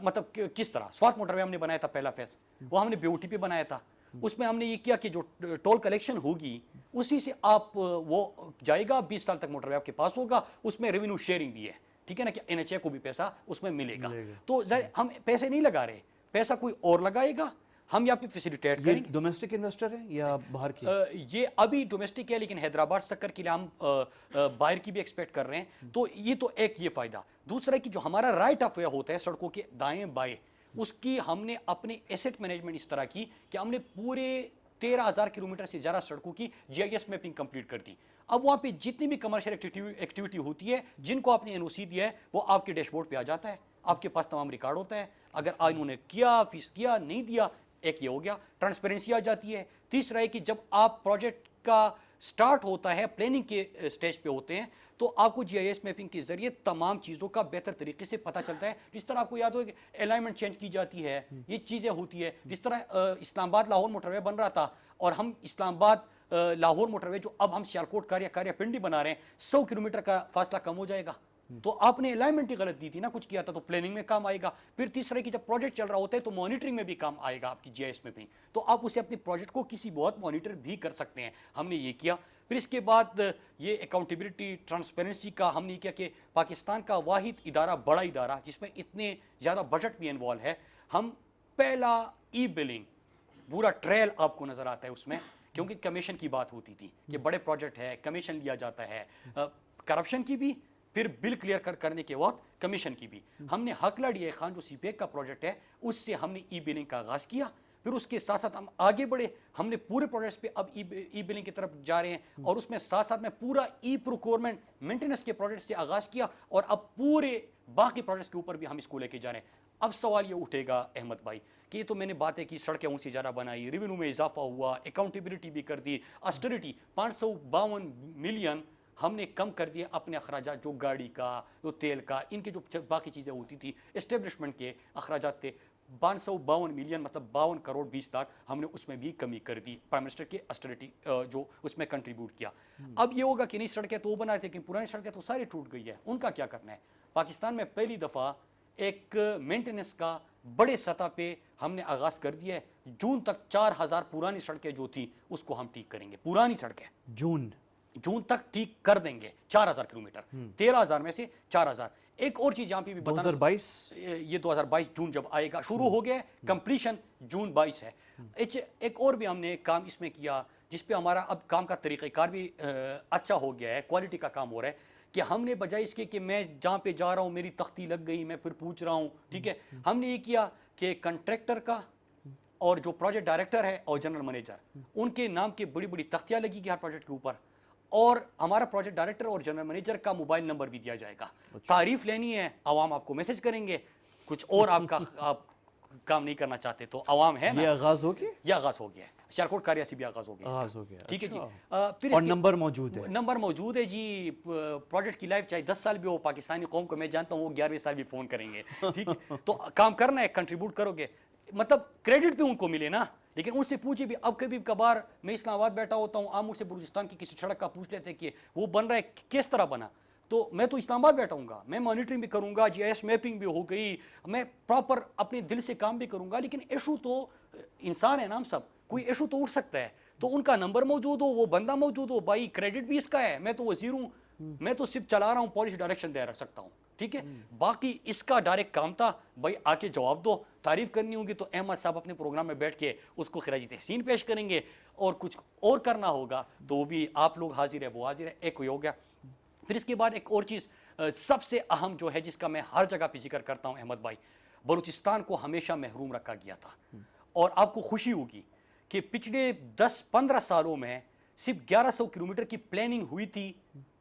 مطلب کس طرح سوات موٹر وے ہم نے بنایا تھا پہلا فیز, وہ ہم نے بی او ٹی پہ بنایا تھا. اس میں ہم نے یہ کیا کہ جو ٹول کلیکشن ہوگی اسی سے آپ وہ جائے گا, 20 سال تک موٹر وے آپ کے پاس ہوگا. اس میں ریونیو شیئرنگ بھی ہے, ٹھیک ہے نا, کہ این ایچ اے کو بھی پیسہ اس میں ملے گا. تو ہم پیسے نہیں لگا رہے, پیسہ کوئی اور لگائے گا, ہم یہاں پہ فیسیلیٹیٹ کریں گے. ڈومیسٹک انویسٹر ہیں یا باہر کی؟ یہ ابھی ڈومیسٹک ہے لیکن حیدرآباد سکر کے لیے ہم باہر کی بھی ایکسپیکٹ کر رہے ہیں. تو یہ تو ایک یہ فائدہ. دوسرا ہے کہ جو ہمارا رائٹ آف وے ہوتا ہے سڑکوں کے دائیں بائیں, اس کی ہم نے اپنی ایسٹ مینجمنٹ اس طرح کی کہ ہم نے پورے 13,000 کلومیٹر سے زیادہ سڑکوں کی جی آئی ایس میپنگ کمپلیٹ کر دی. اب وہاں پہ جتنی بھی کمرشل ایکٹیویٹی ہوتی ہے, جن کو آپ نے این او سی دیا ہے, وہ آپ کے ڈیش بورڈ پہ آ جاتا ہے. آپ کے پاس تمام ریکارڈ ہوتا ہے. اگر انہوں نے کیا, فیس کیا, نہیں دیا, ایک یہ ہو گیا, ٹرانسپیرنسی آ جاتی ہے. تیسرا ہے کہ جب آپ پروجیکٹ کا سٹارٹ ہوتا ہے, پلاننگ کے سٹیج پہ ہوتے ہیں, تو آپ کو جی آئی ایس میپنگ کے ذریعے تمام چیزوں کا بہتر طریقے سے پتہ چلتا ہے. جس طرح آپ کو یاد ہو کہ الائنمنٹ چینج کی جاتی ہے, یہ چیزیں ہوتی ہے. جس طرح اسلام آباد لاہور موٹر وے بن رہا تھا, اور ہم اسلام آباد لاہور موٹر وے جو اب ہم سیالکوٹ کاریا پنڈی بنا رہے ہیں, 100 کلومیٹر کا فاصلہ کم ہو جائے گا. تو آپ نے الائنمنٹ ہی غلط دی تھی نا, کچھ کیا تھا, تو پلاننگ میں کام آئے گا. پھر تیسرے کی جب پروجیکٹ چل رہا ہوتا ہے تو مانیٹرنگ میں بھی کام آئے گا آپ کی جی آئی ایس میں بھی. تو آپ اسے اپنے پروجیکٹ کو کسی بہت مانیٹر بھی کر سکتے ہیں. ہم نے یہ کیا. پھر اس کے بعد یہ اکاؤنٹیبلٹی ٹرانسپیرنسی کا ہم نے کیا کہ پاکستان کا واحد ادارہ, بڑا ادارہ جس میں اتنے زیادہ بجٹ بھی انوالو ہے, ہم پہلا ای بلنگ پورا ٹریل آپ کو نظر آتا ہے اس میں کیونکہ کمیشن کی بات ہوتی تھی کہ بڑے پروجیکٹ ہے کمیشن لیا جاتا ہے, کرپشن کی بھی, پھر بل کلیئر کرنے کے وقت کمیشن کی بھی. ہم نے حقلہ ڈی اے خان جو سی پیک کا پروجیکٹ ہے اس سے ہم نے ای بلنگ کا آغاز کیا, پھر اس کے ساتھ ساتھ ہم آگے بڑھے, ہم نے پورے پروجیکٹس پہ اب ای بلنگ کی طرف جا رہے ہیں, اور اس میں ساتھ ساتھ میں پورا ای پروکیورمنٹ مینٹیننس کے پروجیکٹ سے آغاز کیا, اور اب پورے باقی پروجیکٹس کے اوپر بھی ہم اس کو لے کے جا رہے ہیں. اب سوال یہ اٹھے گا احمد بھائی کہ یہ تو میں نے باتیں کی, سڑکیں اونچی زیادہ بنائی, ریونیو میں اضافہ ہوا, اکاؤنٹیبلٹی بھی کر دی, اسٹریٹی 552 ملین ہم نے کم کر دیے اپنے اخراجات, جو گاڑی کا, جو تیل کا, ان کے جو باقی چیزیں ہوتی تھی, اسٹیبلشمنٹ کے اخراجات تھے 552 ملین مطلب 52 کروڑ 20 لاکھ ہم نے اس میں بھی کمی کر دی, پرائم منسٹر کے اسٹریٹی جو اس میں کنٹریبیوٹ کیا. اب یہ ہوگا کہ نئی سڑکیں تو وہ بنائے تھے لیکن پرانی سڑکیں تو ساری ٹوٹ گئی ہے, ان کا کیا کرنا ہے. پاکستان میں پہلی دفعہ ایک مینٹیننس کا بڑے سطح پہ ہم نے آغاز کر دیا ہے. جون تک 4000 پرانی سڑکیں جو تھی اس کو ہم ٹھیک کریں گے, پرانی سڑکیں جون تک ٹھیک کر دیں گے 4000 کلومیٹر, 13000 میں سے 4000. ایک اور چیز یہاں پہ بھی بتانا, 2022 یہ 2022 جون جب آئے گا, شروع ہو گیا ہے, کمپلیشن جون 22 ہے. ایک اور بھی ہم نے کام اس میں کیا جس پہ ہمارا اب کام کا طریقہ کار بھی اچھا ہو گیا ہے, کوالٹی کا کام ہو رہا ہے, کہ ہم نے بجائے اس کے کہ میں جہاں پہ جا رہا ہوں میری تختی لگ گئی میں پھر پوچھ رہا ہوں, ٹھیک ہے, ہم نے یہ کیا کہ کنٹریکٹر کا اور جو پروجیکٹ ڈائریکٹر ہے اور جنرل مینیجر ان کے نام کی بڑی بڑی تختیاں لگی گی ہر پروجیکٹ کے اوپر, اور ہمارا پروجیکٹ ڈائریکٹر اور جنرل مینیجر کا موبائل نمبر بھی دیا جائے گا. تعریف لینی ہے, عوام آپ کو میسج کریں گے, کچھ اور آپ کام نہیں کرنا چاہتے تو عوام ہے نا. یہ آغاز ہو گیا, یہ آغاز ہو گیا ہے, شیارکوٹ کاریا سے بھی آغاز ہو گیا, ٹھیک ہے جی. پھر اور نمبر موجود ہے, نمبر موجود ہے جی. پروجیکٹ کی لائف چاہے 10 سال بھی ہو, پاکستانی قوم کو میں جانتا ہوں وہ 11ویں سال بھی فون کریں گے, ٹھیک ہے. تو کام کرنا ہے, کنٹریبیوٹ کرو گے, مطلب کریڈٹ بھی ان کو ملے نا, لیکن ان سے پوچھے بھی. اب کبھی کبھار میں اسلام آباد بیٹھا ہوتا ہوں, آمو سے بلوچستان کی کسی سڑک کا پوچھ لیتے کہ وہ بن رہا ہے کس طرح بنا, تو میں تو اسلام آباد بیٹھا ہوں گا, میں مانیٹرنگ بھی کروں گا, جی آئی ایس میپنگ بھی ہو گئی, میں پراپر اپنے دل سے کام بھی کروں گا, لیکن ایشو تو انسان ہے نا ہم سب, کوئی ایشو تو اٹھ سکتا ہے. تو ان کا نمبر موجود ہو, وہ بندہ موجود ہو, بھائی کریڈٹ بھی اس کا ہے, میں تو وزیر ہوں, میں تو صرف چلا رہا ہوں, پالیسی ڈائریکشن دے رکھ سکتا ہوں, ٹھیک ہے. باقی اس کا ڈائریکٹ کام تھا بھائی آ کے جواب دو, تعریف کرنی ہوگی تو احمد صاحب اپنے پروگرام میں بیٹھ کے اس کو خراج تحسین پیش کریں گے, اور کچھ اور کرنا ہوگا تو وہ بھی آپ لوگ حاضر ہے, وہ حاضر ہے. ایک کوئی ہو گیا. پھر اس کے بعد ایک اور چیز سب سے اہم جو ہے جس کا میں ہر جگہ پہ ذکر کرتا ہوں احمد بھائی, بلوچستان کو ہمیشہ محروم رکھا گیا تھا, اور آپ کو خوشی ہوگی کہ پچھلے 10-15 سالوں میں صرف 1100 کلومیٹر کی پلاننگ ہوئی تھی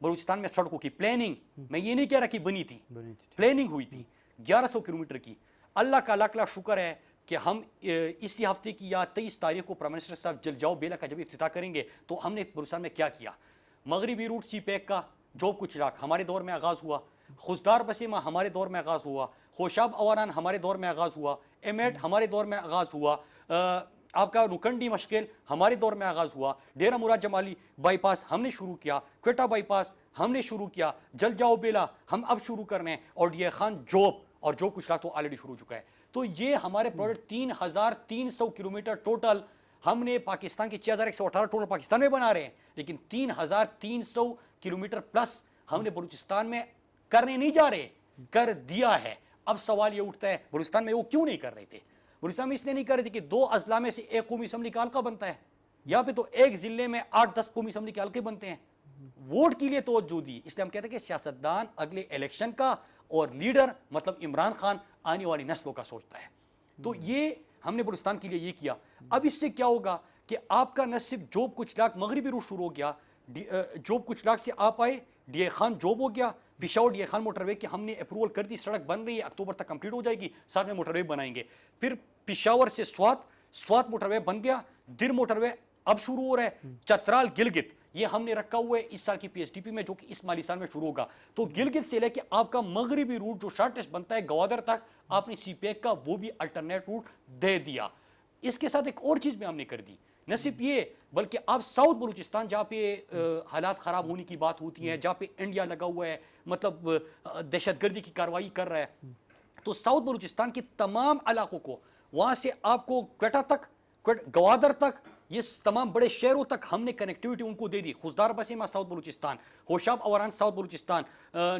بلوچستان میں, سڑکوں کی پلاننگ, میں یہ نہیں کہہ رہا کہ بنی تھی, پلاننگ ہوئی تھی 1100 کلومیٹر کی. اللہ کا لاکھ لاکھ شکر ہے کہ ہم اسی ہفتے کی یا 23 تاریخ کو پرائم منسٹر صاحب جلجاؤ بیلا کا جب افتتاح کریں گے تو ہم نے بلوچستان میں کیا کیا. مغربی روٹ سی پیک کا جو کچھ لاکھ ہمارے دور میں آغاز ہوا, خزدار بسیمہ ہمارے دور میں آغاز ہوا, خوشاب اواران ہمارے دور میں آغاز ہوا, ایمیٹ ہمارے دور میں آغاز ہوا, آپ کا نکنڈی مشکل ہمارے دور میں آغاز ہوا, ڈیرہ مراد جمالی بائی پاس ہم نے شروع کیا, کوئٹہ بائی پاس ہم نے شروع کیا, جلجاؤ بیلا ہم اب شروع کر رہے ہیں, اور ڈی اے خان جوب اور جو کچھ تو آلریڈی شروع ہو چکا ہے. تو یہ ہمارے پروجیکٹ 3300 کلومیٹر ٹوٹل ہم نے پاکستان کی 6118 ٹوٹل پاکستان میں بنا رہے ہیں, لیکن 3300 کلومیٹر پلس ہم نے بلوچستان میں کرنے نہیں جا رہے, کر دیا ہے. اب سوال یہ اٹھتا ہے بلوچستان میں وہ کیوں نہیں کر رہے تھے. بلوچستان میں اس لیے نہیں کر رہے تھے کہ 2 اضلاع میں سے ایک قومی اسمبلی کا حلقہ بنتا ہے, یہاں پہ تو ایک ضلع میں 8-10 قومی اسمبلی کے حلقے بنتے ہیں. ووٹ کے لیے توجہ دی, اس لیے ہم کہتے ہیں کہ سیاستدان اگلے الیکشن کا اور لیڈر مطلب عمران خان آنے والی نسلوں کا سوچتا ہے. تو یہ ہم نے بلوچستان کے لیے یہ کیا. اب اس سے کیا ہوگا کہ آپ کا نہ صرف جوب کچھ لاکھ مغربی روٹ شروع ہو گیا, جوب کچھ لاکھ سے آپ آئے, ڈی اے خان جوب ہو گیا, Peshawar D A Khan motorway کی ہم نے اپروول کر دی, سڑک بن رہی ہے, اکتوبر تک کمپلیٹ ہو جائے گی, ساتھ میں موٹر وے بنائیں گے. پھر پشاور سے سوات موٹر وے بن گیا, در موٹر وے اب شروع ہو رہا ہے, چترال گلگت یہ ہم نے رکھا ہوا ہے اس سال کی پی ایس ڈی پی میں جو کہ اس مالی سال میں شروع ہوگا. تو گلگت سے لے کے آپ کا مغربی روٹ جو شارٹیسٹ بنتا ہے گوادر تک, آپ نے سی پیک کا وہ بھی الٹرنیٹ روٹ دے دیا. اس کے ساتھ ایک اور چیز بھی ہم نے کر دی, نہ صرف یہ بلکہ آپ ساؤتھ بلوچستان جہاں پہ حالات خراب ہونے کی بات ہوتی ہے, جہاں پہ انڈیا لگا ہوا ہے, مطلب دہشت گردی کی کارروائی کر رہا ہے, تو ساؤتھ بلوچستان کے تمام علاقوں کو وہاں سے آپ کو کوئٹہ تک, گوادر تک, یہ تمام بڑے شہروں تک ہم نے کنیکٹیوٹی ان کو دے دی. خزدار بسیمہ ساؤتھ بلوچستان, ہوشاب اواران ساؤتھ بلوچستان,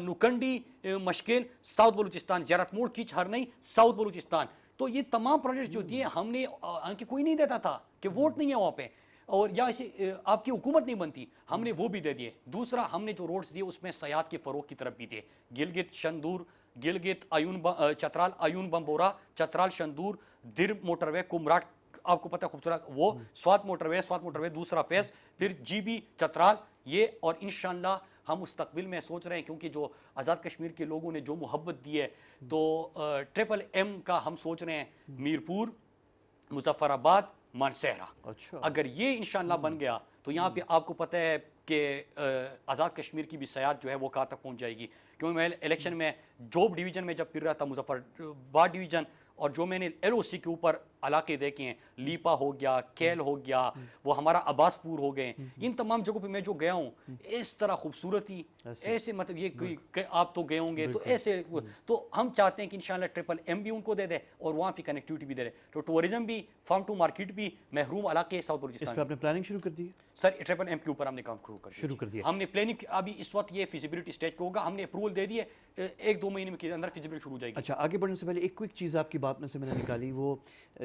نکنڈی مشکل ساؤتھ بلوچستان, زیارت موڑ کیچ ہرنئی ساؤتھ بلوچستان. تو یہ تمام پروجیکٹ جو دیے ہم نے, کوئی نہیں دیتا تھا کہ ووٹ نہیں ہے وہاں پہ, اور یا اسے آپ کی حکومت نہیں بنتی, ہم نے وہ بھی دے دیے. دوسرا ہم نے جو روڈز دیے اس میں سیاحت کے فروغ کی طرف بھی دیے. گلگت شندور, گلگت چترال ایون بمبورا, چترال شندور, در موٹر وے, کمراٹ آپ کو پتہ ہے خوبصورت, وہ سوات موٹر وے دوسرا فیز, پھر جی بی چترال یہ, اور انشاءاللہ ہم مستقبل میں سوچ رہے ہیں کیونکہ جو آزاد کشمیر کے لوگوں نے جو محبت دی ہے تو ٹرپل ایم کا ہم سوچ رہے ہیں میرپور, مظفر آباد, مانسہرہ. اچھا, اگر یہ انشاءاللہ بن گیا تو یہاں پہ آپ کو پتہ ہے کہ آزاد کشمیر کی بھی سیاحت جو ہے وہ کہاں تک پہنچ جائے گی. کیونکہ میں الیکشن میں جوب ڈویژن میں جب پھر رہا تھا, مظفر آباد ڈویژن, اور جو میں نے ایل او سی کے اوپر علاقے دیکھے ہیں, لیپا ہو گیا, کیل ہو گیا, وہ ہمارا عباس پور ہو گئے, ان تمام جگہوں پہ میں جو گیا ہوں, اس طرح خوبصورتی ایسے, مطلب یہ کوئی آپ تو گئے ہوں گے تو ایسے, تو ہم چاہتے ہیں کہ انشاءاللہ ٹرپل ایم بھی ان کو دے دے اور وہاں پہ کنیکٹیوٹی بھی دے دے. تو ٹورزم بھی, فارم ٹو مارکیٹ بھی, محروم علاقے ساؤتھ بلوچستان. اس پہ آپ نے پلاننگ شروع کر دی ہے؟ سر ٹرپل ایم کے اوپر ہم نے کام شروع کر دیا. ہم نے پلاننگ ابھی اس وقت یہ فیزیبلٹی سٹیج پہ ہوگا, ہم نے اپروول دے دی ہے, 1-2 مہینے کے اندر فیزیبلٹی شروع ہو جائے گی. اچھا, آگے بڑھنے سے پہلے ایک کوئک چیز آپ کی بات میں سے میں نے نکالی, وہ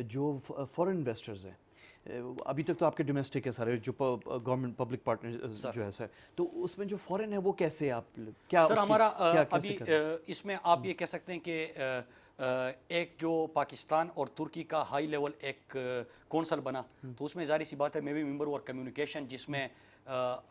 جو فورن انویسٹرز ہیں, ابھی تک تو آپ کے ڈومیسٹک ہے سارے, جو گورنمنٹ پبلک پارٹنرز جو ہے سر, تو اس میں جو فورن ہے وہ کیسے, آپ کیا سر ہمارا ابھی اس میں آپ یہ کہہ سکتے ہیں کہ ایک جو پاکستان اور ترکی کا ہائی لیول ایک کونسل بنا, تو اس میں ظاہر سی بات ہے میں بھی ممبر اور کمیونیکیشن, جس میں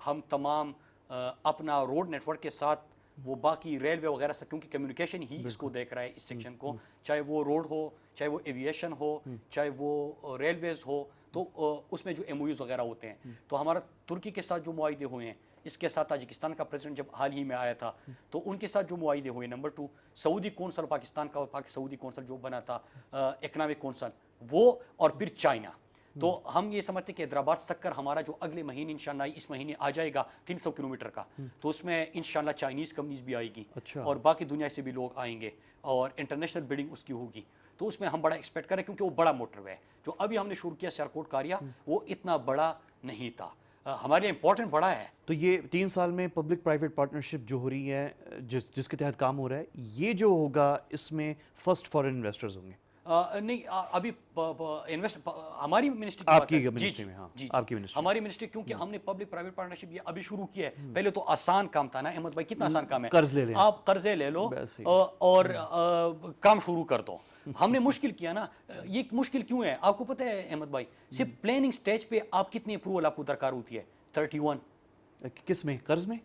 ہم تمام اپنا روڈ نیٹ ورک کے ساتھ وہ باقی ریلوے وغیرہ سے, کیونکہ کمیونیکیشن ہی اس کو دیکھ رہا ہے, اس سیکشن کو, چاہے وہ روڈ ہو, چاہے وہ ایویشن ہو, چاہے وہ ریلویز ہو, تو اس میں جو ایم او یوز وغیرہ ہوتے ہیں. تو ہمارا ترکی کے ساتھ جو معاہدے ہوئے ہیں, اس کے ساتھ تاجکستان کا پریزیڈنٹ جب حال ہی میں آیا تھا تو ان کے ساتھ جو معاہدے ہوئے. نمبر 2 سعودی کونسل پاکستان کا, سعودی کونسل جو بنا تھا اکنامک کونسل وہ, اور پھر چائنا. تو ہم یہ سمجھتے ہیں کہ حیدرآباد سکر ہمارا جو اگلے مہینے انشاءاللہ اس مہینے آ جائے گا 300 کلومیٹر کا, تو اس میں انشاءاللہ چائنیز کمپنیز بھی آئے گی اور باقی دنیا سے بھی لوگ آئیں گے, اور انٹرنیشنل بلڈنگ اس کی ہوگی. تو اس میں ہم بڑا ایکسپیکٹ کریں, کیونکہ وہ بڑا موٹر وے ہے جو ابھی ہم نے شروع کیا سیالکوٹ کاریا, وہ اتنا بڑا نہیں تھا, ہمارے لیے امپورٹنٹ بڑا ہے. تو یہ 3 سال میں پبلک پرائیویٹ پارٹنرشپ جو ہو رہی ہے, جس کے تحت کام ہو رہا ہے, یہ جو ہوگا اس میں فرسٹ فارن انویسٹرز ہوں گے؟ نہیں, ابھی ہماری منسٹری آپ کی منسٹری میں, ہاں آپ کی منسٹری, ہماری منسٹری, کیونکہ ہم نے پبلک پرائیویٹ پارٹنرشپ یہ ابھی شروع کیا ہے. پہلے تو آسان کام تھا نا احمد بھائی, کتنا آسان کام ہے, قرض لے لیں, آپ قرضے لے لو اور کام شروع کر دو. ہم نے مشکل کیا نا, یہ مشکل کیوں ہے آپ کو پتہ ہے احمد بھائی, صرف پلاننگ سٹیج پہ آپ کتنی اپروول آپ کو درکار ہوتی ہے؟ 31. کس میں, قرض میں؟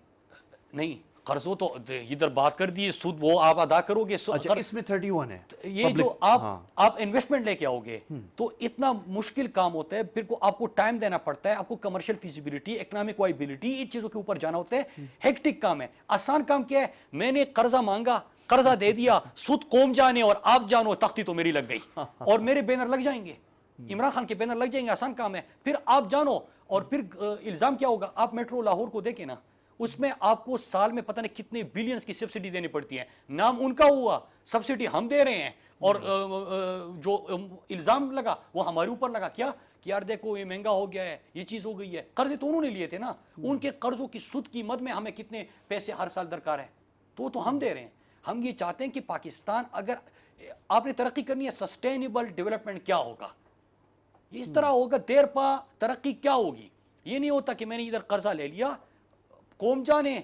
نہیں, قرضوں تو ادھر بات کر دیے, سود وہ آپ ادا کرو گے. اچھا, اس میں 31 ہے. یہ جو آپ انویسٹمنٹ لے کے آؤ گے تو اتنا مشکل کام ہوتا ہے, پھر آپ کو ٹائم دینا پڑتا ہے, آپ کو کمرشل فیزیبلٹی, اکنامک وائبلٹی, ان چیزوں کے اوپر جانا ہوتا ہے. ہیکٹک کام ہے. آسان کام کیا ہے, میں نے قرضہ مانگا, قرضہ دے دیا, سود قوم جانے اور آپ جانو, تختی تو میری لگ گئی اور میرے بینر لگ جائیں گے, عمران خان کے بینر لگ جائیں گے. آسان کام ہے. پھر آپ جانو, اور پھر الزام کیا ہوگا, آپ میٹرو لاہور کو دیکھیں نا, اس میں آپ کو سال میں پتہ نہیں کتنے بلینز کی سبسڈی دینی پڑتی ہے. نام ان کا ہوا, سبسڈی ہم دے رہے ہیں, اور جو الزام لگا وہ ہمارے اوپر لگا. کیا کہ یار دیکھو یہ مہنگا ہو گیا ہے, یہ چیز ہو گئی ہے. قرضے تو انہوں نے لیے تھے نا, ان کے قرضوں کی سود کی مد میں ہمیں کتنے پیسے ہر سال درکار ہے, تو ہم دے رہے ہیں. ہم یہ چاہتے ہیں کہ پاکستان, اگر آپ نے ترقی کرنی ہے, سسٹینیبل ڈیولپمنٹ کیا ہوگا, اس طرح ہوگا, دیر پا ترقی کیا ہوگی. یہ نہیں ہوتا کہ میں نے ادھر قرضہ لے لیا, قوم جانے,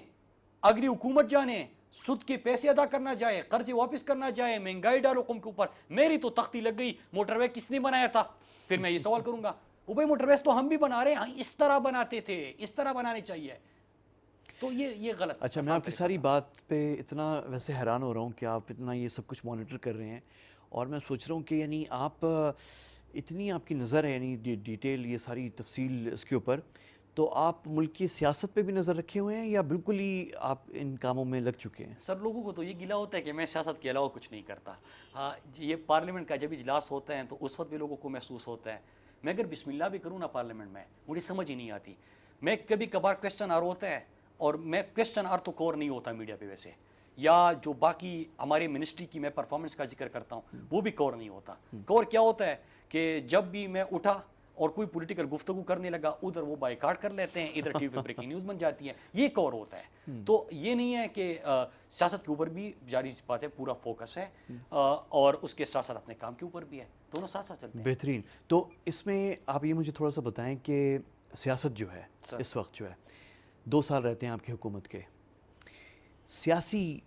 اگلی حکومت جانے, سود کے پیسے ادا کرنا جائے, قرضے واپس کرنا جائے, مہنگائی ڈالو قوم کے اوپر. میری تو تختی لگ گئی, موٹر وے کس نے بنایا تھا؟ پھر میں یہ سوال کروں گا, وہ بھائی موٹر ویز تو ہم بھی بنا رہے ہیں, اس طرح بناتے تھے, اس طرح بنانے چاہیے. تو یہ غلط. اچھا, میں آپ کی ساری بات پہ اتنا ویسے حیران ہو رہا ہوں کہ آپ اتنا یہ سب کچھ مانیٹر کر رہے ہیں, اور میں سوچ رہا ہوں کہ یعنی آپ اتنی آپ کی نظر ہے, یعنی ڈیٹیل, یہ ساری تفصیل اس کے اوپر, تو آپ ملک کی سیاست پہ بھی نظر رکھے ہوئے ہیں یا بالکل ہی آپ ان کاموں میں لگ چکے ہیں؟ سر لوگوں کو تو یہ گلا ہوتا ہے کہ میں سیاست کے علاوہ کچھ نہیں کرتا. ہاں, یہ پارلیمنٹ کا جب اجلاس ہوتا ہے تو اس وقت بھی لوگوں کو محسوس ہوتا ہے. میں اگر بسم اللہ بھی کروں نا پارلیمنٹ میں, مجھے سمجھ ہی نہیں آتی. میں کبھی کبھار کویسچن آر ہوتا ہے, اور میں کویسچن آر تو کور نہیں ہوتا میڈیا پہ ویسے, یا جو باقی ہمارے منسٹری کی میں پرفارمنس کا ذکر کرتا ہوں وہ بھی کور نہیں ہوتا. کور کیا ہوتا ہے کہ جب بھی میں اٹھا اور کوئی پولیٹیکل گفتگو کرنے لگا, ادھر وہ بائیکاٹ کر لیتے ہیں, ادھر ٹی وی پہ بریکنگ نیوز بن جاتی ہے. یہ کور ہوتا ہے. تو یہ نہیں ہے کہ سیاست کے اوپر بھی جاری بات ہے, پورا فوکس ہے, اور اس کے ساتھ ساتھ اپنے کام کے اوپر بھی ہے, دونوں ساتھ ساتھ چلتے ہیں. بہترین. تو اس میں آپ یہ مجھے تھوڑا سا بتائیں کہ سیاست جو ہے سر اس وقت جو ہے 2 سال رہتے ہیں آپ کی حکومت کے سیاسی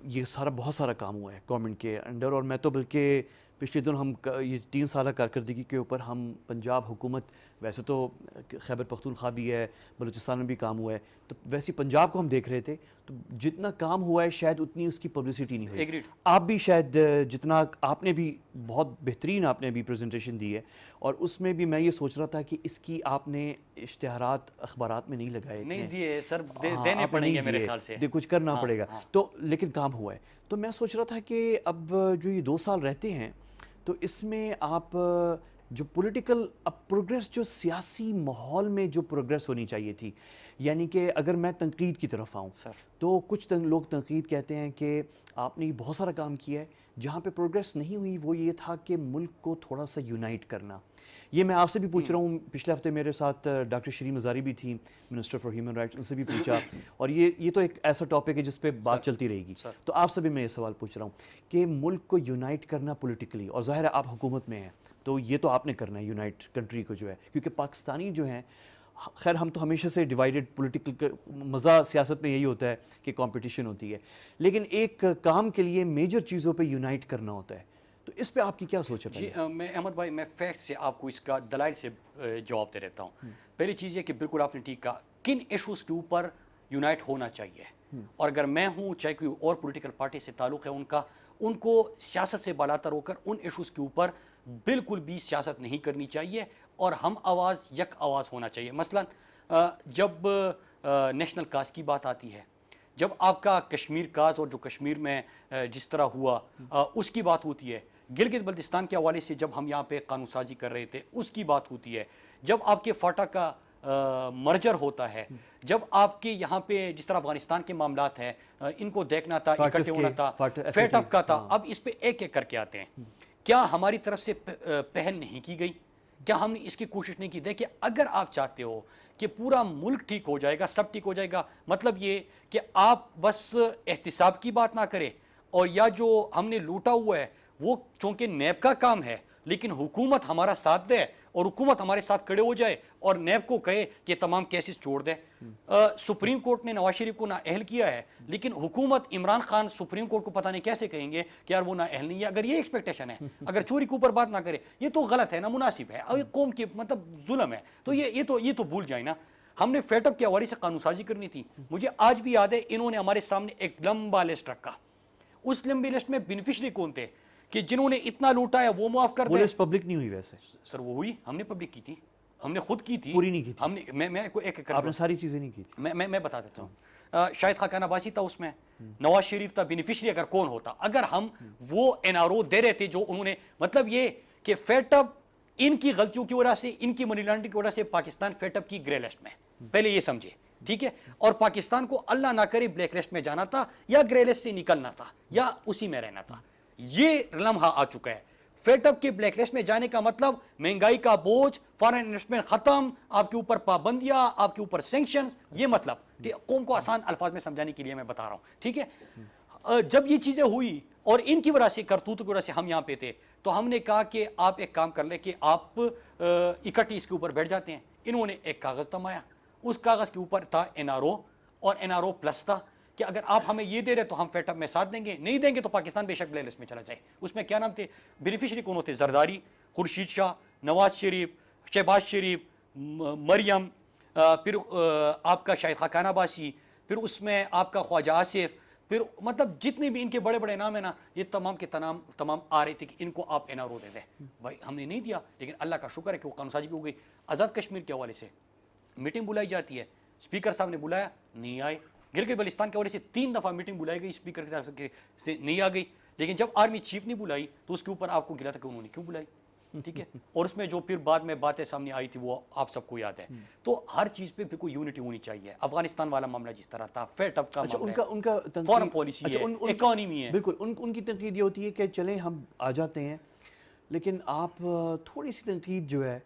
یہ سارا بہت سارا کام ہوا ہے گورنمنٹ کے انڈر اور میں تو بلکہ پچھلے دن ہم یہ 3 سالہ کارکردگی کے اوپر ہم پنجاب حکومت ویسے تو خیبر پختونخوا بھی ہے بلوچستان میں بھی کام ہوا ہے تو ویسے پنجاب کو ہم دیکھ رہے تھے تو جتنا کام ہوا ہے شاید اتنی اس کی پبلسٹی نہیں ہوئی ایگریڈ آپ بھی شاید جتنا آپ نے بھی بہت بہترین آپ نے بھی پریزنٹیشن دی ہے اور اس میں بھی میں یہ سوچ رہا تھا کہ اس کی آپ نے اشتہارات اخبارات میں نہیں لگائے نہیں اتنے دیے سر ہاں، دینے آپ نے پڑیں نہیں گے میرے دیے، خیال سے کچھ کرنا ہاں پڑے گا ہاں تو لیکن کام ہوا ہے تو میں سوچ رہا تھا کہ اب جو یہ 2 سال رہتے ہیں تو اس میں آپ جو پولیٹیکل اب پروگریس جو سیاسی ماحول میں جو پروگریس ہونی چاہیے تھی یعنی کہ اگر میں تنقید کی طرف آؤں سر تو کچھ لوگ تنقید کہتے ہیں کہ آپ نے بہت سارا کام کیا ہے جہاں پہ پروگریس نہیں ہوئی وہ یہ تھا کہ ملک کو تھوڑا سا یونائٹ کرنا یہ میں آپ سے بھی پوچھ رہا ہوں پچھلے ہفتے میرے ساتھ ڈاکٹر شیریں مزاری بھی تھیں منسٹر فار ہیومن رائٹس ان سے بھی پوچھا اور یہ تو ایک ایسا ٹاپک ہے جس پہ بات چلتی رہے گی سر تو آپ سے بھی میں یہ سوال پوچھ رہا ہوں کہ ملک کو یونائٹ کرنا پولیٹیکلی اور ظاہر ہے آپ حکومت میں ہیں تو یہ تو آپ نے کرنا ہے یونائٹ کنٹری کو جو ہے کیونکہ پاکستانی جو ہیں خیر ہم تو ہمیشہ سے ڈیوائیڈڈ پولیٹیکل مزہ سیاست میں یہی ہوتا ہے کہ کمپٹیشن ہوتی ہے لیکن ایک کام کے لیے میجر چیزوں پہ یونائٹ کرنا ہوتا ہے تو اس پہ آپ کی کیا سوچ ہے جی پہلے؟ میں احمد بھائی میں فیکٹ سے آپ کو اس کا دلائل سے جواب دے دیتا ہوں پہلی چیز یہ کہ بالکل آپ نے ٹھیک کہا کن ایشوز کے اوپر یونائٹ ہونا چاہیے اور اگر میں ہوں چاہے کوئی اور پولیٹیکل پارٹی سے تعلق ہے ان کو سیاست سے بالاتر ہو کر ان ایشوز کے اوپر بالکل بھی سیاست نہیں کرنی چاہیے اور ہم آواز یک آواز ہونا چاہیے مثلا جب نیشنل کاز کی بات آتی ہے جب آپ کا کشمیر کاز اور جو کشمیر میں جس طرح ہوا اس کی بات ہوتی ہے گلگت بلتستان کے حوالے سے جب ہم یہاں پہ قانون سازی کر رہے تھے اس کی بات ہوتی ہے جب آپ کے فاٹا کا مرجر ہوتا ہے جب آپ کے یہاں پہ جس طرح افغانستان کے معاملات ہیں ان کو دیکھنا تھا اکٹھے ہونا تھا فیٹف کا تھا اب اس پہ ایک ایک کر کے آتے ہیں کیا ہماری طرف سے پہل نہیں کی گئی کیا ہم نے اس کی کوشش نہیں کی دیکھیں اگر آپ چاہتے ہو کہ پورا ملک ٹھیک ہو جائے گا سب ٹھیک ہو جائے گا مطلب یہ کہ آپ بس احتساب کی بات نہ کریں اور یا جو ہم نے لوٹا ہوا ہے وہ چونکہ نیب کا کام ہے لیکن حکومت ہمارا ساتھ دے اور حکومت ہمارے ساتھ کھڑے ہو جائے اور نیب کو کہے کہ تمام کیسز چھوڑ دے سپریم کورٹ نے نواز شریف کو نااہل کیا ہے لیکن حکومت عمران خان سپریم کورٹ کو پتہ نہیں کیسے کہیں گے کہ یار وہ نااہل نہیں ہے اگر یہ ایکسپیکٹیشن ہے اگر چوری کے اوپر بات نہ کرے یہ تو غلط ہے نا مناسب ہے اور قوم کے مطلب ظلم ہے تو یہ تو بھول جائیں نا ہم نے فیٹ اپ کے حوالے سے قانون سازی کرنی تھی مجھے آج بھی یاد ہے انہوں نے ہمارے سامنے ایک لمبا لسٹ رکھا اس لمبی لسٹ میں بینیفیشری کون تھے کہ جنہوں نے اتنا لوٹا ہے وہ معاف کر دیں پولیس پبلک نہیں ہوئی ویسے سر وہ ہوئی ہم نے پبلک کی تھی ہم نے خود کی تھی پوری نہیں کی تھی ہم نے میں ایک آپ نے ساری چیزیں نہیں کی تھی میں بتا دیتا ہوں شاہد خاقان عباسی تھا اس میں نواز شریف تھا بینیفیشری اگر کون ہوتا اگر ہم وہ این آر او دے رہے تھے جو انہوں نے مطلب یہ کہ فیٹ اپ ان کی غلطیوں کی وجہ سے ان کی منی لانڈرنگ کی وجہ سے پاکستان فیٹ اپ کی گرے لسٹ میں پہلے یہ سمجھے ٹھیک ہے اور پاکستان کو اللہ نہ کرے بلیک لسٹ میں جانا تھا یا گرے لسٹ سے نکلنا تھا یا اسی میں رہنا تھا یہ لمحہ آ چکا ہے فیٹ اپ کے بلیک لسٹ میں جانے کا مطلب مہنگائی کا بوجھ فارن انویسٹمنٹ ختم آپ کے اوپر پابندیاں آپ کے اوپر سینکشنز یہ مطلب قوم کو آسان الفاظ میں سمجھانے کے لیے میں بتا رہا ہوں ٹھیک ہے جب یہ چیزیں ہوئی اور ان کی وجہ سے کرتوت کی وجہ سے ہم یہاں پہ تھے تو ہم نے کہا کہ آپ ایک کام کر لیں کہ آپ اکٹھے اس کے اوپر بیٹھ جاتے ہیں انہوں نے ایک کاغذ تمایا اس کاغذ کے اوپر تھا این آر او اور این آر او پلس تھا کہ اگر آپ ہمیں یہ دے رہے تو ہم فیٹ اپ میں ساتھ دیں گے نہیں دیں گے تو پاکستان بے شک بلیک لسٹ میں چلا جائے اس میں کیا نام تھے بینیفیشری کون ہوتے زرداری خورشید شاہ نواز شریف شہباز شریف مریم پھر آپ کا شاہد خاقان عباسی پھر اس میں آپ کا خواجہ آصف پھر مطلب جتنے بھی ان کے بڑے بڑے نام ہیں نا یہ تمام کے تمام آ رہے تھے کہ ان کو آپ این آر او دے دیں بھائی ہم نے نہیں دیا لیکن اللہ کا شکر ہے کہ وہ قانون سازی بھی ہو گئی آزاد کشمیر کے حوالے سے میٹنگ بلائی جاتی ہے اسپیکر صاحب نے بلایا نہیں آئے گلگت بلتستان کے حوالے سے 3 دفعہ میٹنگ بلائی گئی اسپیکر کی طرف سے نہیں آ گئی لیکن جب آرمی چیف نے بلائی تو اس کے اوپر آپ کو گلا تھا کہ انہوں نے کیوں بلائی ٹھیک ہے اور اس میں جو پھر بعد میں باتیں سامنے آئی تھی وہ آپ سب کو یاد ہے تو ہر چیز پہ بالکل یونٹی ہونی چاہیے افغانستان والا معاملہ جس طرح تھا فیٹ اپ کا ان کا فارن پالیسی ہے اکانومی ہے بالکل ان کی تنقید یہ ہوتی ہے کہ چلیں ہم آ جاتے ہیں لیکن آپ تھوڑی سی تنقید جو ہے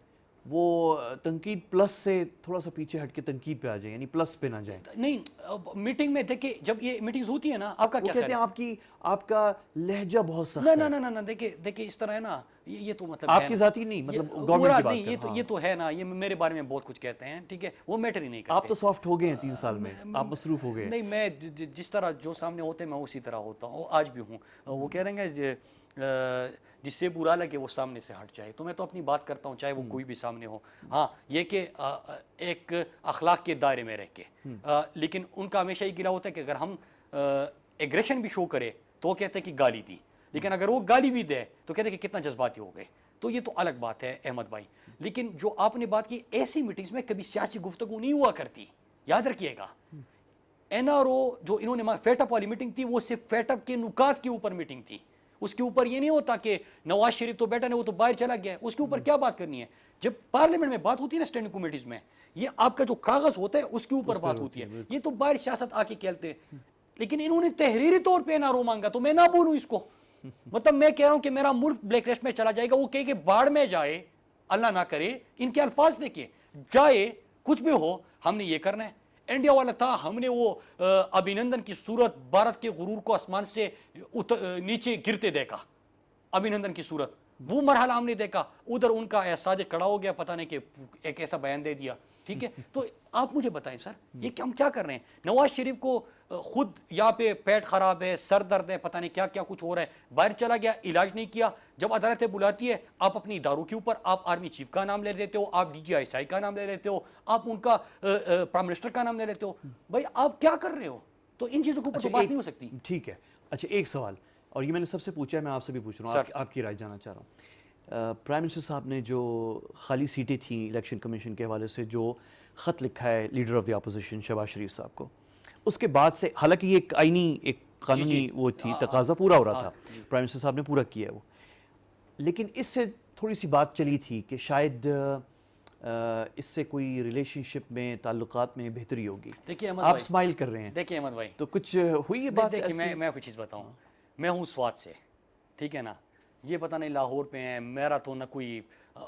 وہ تنقید پلس سے تھوڑا سا پیچھے ہٹ کے تنقید پہ آ جائیں, یعنی پلس پہ نہ جائیں. نہیں میٹنگ میں دیکھیں جب یہ میٹنگز ہوتی ہے نا آپ کا وہ کیا کہتے خیال ہیں آپ کا لہجہ بہت سخت ہے؟ ہے. نہ دیکھیں اس طرح ہے نا, یہ تو مطلب آپ کی ذاتی نہیں, مطلب گورنمنٹ کی بات نہیں, یہ تو ہے نا, یہ میرے بارے میں بہت کچھ کہتے ہیں, ٹھیک ہے, وہ میٹر ہی نہیں کرتے. آپ تو سافٹ ہو گئے ہیں 3 سال میں, آپ مصروف ہو گئے. نہیں میں جس طرح جو سامنے ہوتے ہیں میں اسی طرح ہوتا ہوں, آج بھی ہوں. وہ کہہ رہے ہیں جس سے برا لگے وہ سامنے سے ہٹ جائے, تو میں تو اپنی بات کرتا ہوں چاہے وہ کوئی بھی سامنے ہو. ہاں یہ کہ ایک اخلاق کے دائرے میں رہ کے, لیکن ان کا ہمیشہ یہ گلا ہوتا ہے کہ اگر ہم ایگریشن بھی شو کرے تو وہ کہتے ہیں کہ گالی دی, لیکن اگر وہ گالی بھی دے تو کہتے ہیں کہ کتنا جذباتی ہو گئے. تو یہ تو الگ بات ہے احمد بھائی. لیکن جو آپ نے بات کی, ایسی میٹنگز میں کبھی سیاسی گفتگو نہیں ہوا کرتی, یاد رکھیے گا. این آر او جو انہوں نے فیٹ اپ والی میٹنگ تھی, وہ صرف فیٹ اپ کے نکات کے اوپر میٹنگ تھی. اس کے اوپر یہ نہیں ہوتا کہ نواز شریف تو بیٹا نے وہ تو باہر چلا گیا ہے, اس کے اوپر کیا بات کرنی ہے. جب پارلیمنٹ میں بات ہوتی ہے نا اسٹینڈنگ کمیٹیز میں, یہ آپ کا جو کاغذ ہوتا ہے اس کے اوپر بات ہوتی ہے. یہ تو باہر سیاست آ کے کھیلتے ہیں. لیکن انہوں نے تحریری طور پہ این آر او مانگا, تو میں نہ بولوں اس کو. مطلب میں کہہ رہا ہوں کہ میرا ملک بلیک لسٹ میں چلا جائے گا, وہ کہے کہ باڑ میں جائے, اللہ نہ کرے. ان کے الفاظ دیکھیے, جائے کچھ بھی ہو, ہم نے یہ کرنا ہے. انڈیا والا تھا, ہم نے وہ ابھینندن کی صورت, بھارت کے غرور کو آسمان سے نیچے گرتے دیکھا, ابھینندن کی صورت, وہ مرحلہ ہم نے دیکھا. ادھر ان کا احساس کھڑا ہو گیا, پتہ نہیں کہ ایک ایسا بیان دے دیا, ٹھیک ہے. تو آپ مجھے بتائیں سر, یہ کہ ہم کیا کر رہے ہیں؟ نواز شریف کو خود یہاں پہ پیٹ خراب ہے, سر درد ہے, پتہ نہیں کیا کیا کچھ ہو رہا ہے, باہر چلا گیا, علاج نہیں کیا. جب عدالتیں بلاتی ہے, آپ اپنی اداروں کے اوپر آپ آرمی چیف کا نام لے لیتے ہو, آپ D G I S I کا نام لے لیتے ہو, آپ ان کا پرائم منسٹر کا نام لے لیتے ہو. بھائی آپ کیا کر رہے ہو؟ تو ان چیزوں کے اوپر تو بات نہیں ہو سکتی. ٹھیک ہے. اچھا ایک سوال, اور یہ میں نے سب سے پوچھا ہے, میں آپ سے بھی پوچھ رہا ہوں, آپ کی رائے جاننا چاہ رہا ہوں. پرائم منسٹر صاحب نے جو خالی سیٹیں تھیں الیکشن کمیشن کے حوالے سے جو خط لکھا ہے leader of the opposition Shahbaz Sharif صاحب کو, اس کے بعد سے, حالانکہ یہ ایک آئینی ایک قانونی وہ تھی, تقاضا پورا ہو رہا تھا, پرائم منسٹر صاحب نے پورا کیا ہے وہ, لیکن اس سے تھوڑی سی بات چلی تھی کہ شاید اس سے کوئی ریلیشن شپ میں, تعلقات میں بہتری ہوگی. دیکھیے احمد آپ بھائی, اسمائل کر رہے ہیں, دیکھیے احمد بھائی, تو کچھ ہوئی ہے بات؟ دیکھیے میں کچھ چیز بتاؤں, میں ہوں سوات سے, ٹھیک ہے نا, یہ پتہ نہیں لاہور پہ ہیں, میرا تو نہ کوئی,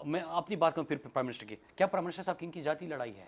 میں اپنی بات کروں پھر پرائم منسٹر کی. کیا پرائم منسٹر صاحب کی ان کی ذاتی لڑائی ہے؟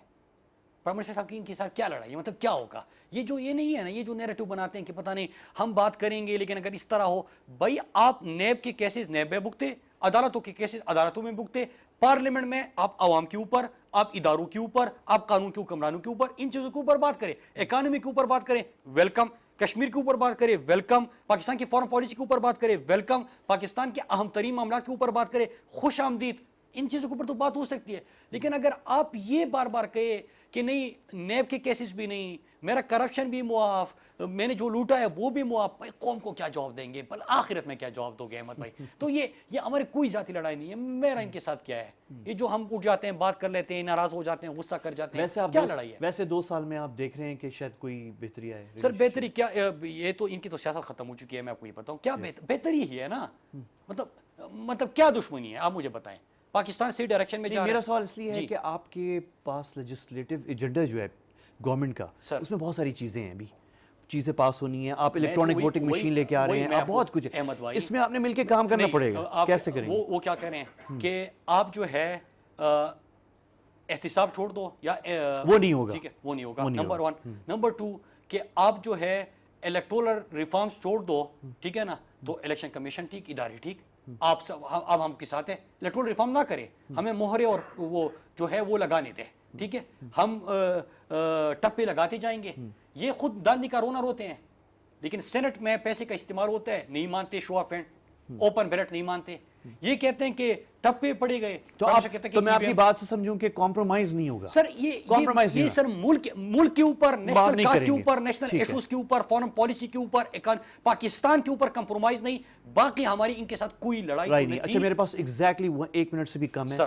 پرائم منسٹر صاحب کی ان کے ساتھ کیا لڑائی ہے؟ مطلب کیا ہوگا؟ یہ نہیں ہے نا, یہ جو نیریٹو بناتے ہیں کہ پتہ نہیں ہم بات کریں گے لیکن اگر اس طرح ہو. بھائی آپ نیب کے کیسز نیب میں بھگتے, عدالتوں کے کیسز عدالتوں میں بھگتے, پارلیمنٹ میں آپ عوام کے اوپر, آپ اداروں کے اوپر, آپ قانون کے حکمرانوں کے اوپر, ان چیزوں کے اوپر بات کریں. اکانومی کے اوپر بات کریں, ویلکم. کشمیر کے اوپر بات کریں, ویلکم. پاکستان کی فارن پالیسی کے اوپر بات کریں, ویلکم. پاکستان کے اہم ترین معاملات کے اوپر بات کریں, خوش آمدید. ان چیزوں کے اوپر تو بات ہو سکتی ہے. لیکن اگر آپ یہ بار بار کہے کہ نہیں نیب کے کیسز بھی نہیں, میرا کرپشن بھی معاف, میں نے جو لوٹا ہے وہ بھی معاف, بھائی قوم کو کیا جواب دیں گے, بل آخرت میں کیا جواب دو گے احمد بھائی؟ تو یہ ہمارے کوئی ذاتی لڑائی نہیں ہے. میرا ان کے ساتھ کیا ہے, یہ جو ہم اٹھ جاتے ہیں, بات کر لیتے ہیں, ناراض ہو جاتے ہیں, غصہ کر جاتے ہیں, کیا لڑائی ہے؟ ویسے 2 سال میں آپ دیکھ رہے ہیں کہ شاید کوئی بہتری آئے؟ سر بہتری کیا, یہ تو ان کی تو سیاست ختم ہو چکی ہے, میں آپ کو یہ بتاؤں. کیا بہتری ہی ہے نا, مطلب کیا دشمنی ہے, آپ مجھے بتائیں. پاکستان صحیح ڈائریکشن میں جا رہا ہے. میرا سوال اس لیے ہے کہ آپ کے پاس لیجسلیٹو ایجنڈا جو ہے گورنمنٹ کا, اس میں بہت ساری چیزیں ہیں, ابھی چیزیں پاس ہونی ہیں, آپ الیکٹرانک ووٹنگ مشین لے کے آ رہے ہیں, آپ بہت کچھ ہے, اس میں آپ نے مل کے کام کرنا پڑے گا. کیسے کریں گے؟ وہ کیا کریں کہ آپ جو ہے احتساب چھوڑ دو, یا وہ نہیں ہوگا, ٹھیک ہے, وہ نہیں ہوگا, نمبر 1. نمبر 2 کہ آپ جو ہے الیکٹورل ریفارمز چھوڑ دو, ٹھیک ہے نا, تو الیکشن کمیشن ٹھیک, ادارے ٹھیک, آپ سب اب ہم کے ساتھ ہیں. الیکٹورل ریفارم نہ کرے, ہمیں مہرے اور وہ جو ہے وہ لگانے دیں, ٹھیک ہے, ہم ٹپے لگاتے جائیں گے. یہ خود داندی کا رونا روتے ہیں, لیکن سینٹ میں پیسے کا استعمال ہوتا ہے, نہیں مانتے, شو آف ہینڈ, اوپن بیلٹ نہیں مانتے, یہ کہتے ہیں کہ ٹپے پڑے گئے. تو میں آپ کی بات سے سمجھوں کہ کمپرومائز نہیں ہوگا سر. یہ سر ملک کے اوپر, نیشنل کاز کے اوپر, نیشنل ایشوز کے اوپر, فارن پالیسی کے اوپر, پاکستان کے اوپر کمپرومائز نہیں. باقی ہماری ان کے ساتھ کوئی لڑائی نہیں. اچھا میرے پاس ایگزیکٹلی 1 منٹ سے بھی کم ہے,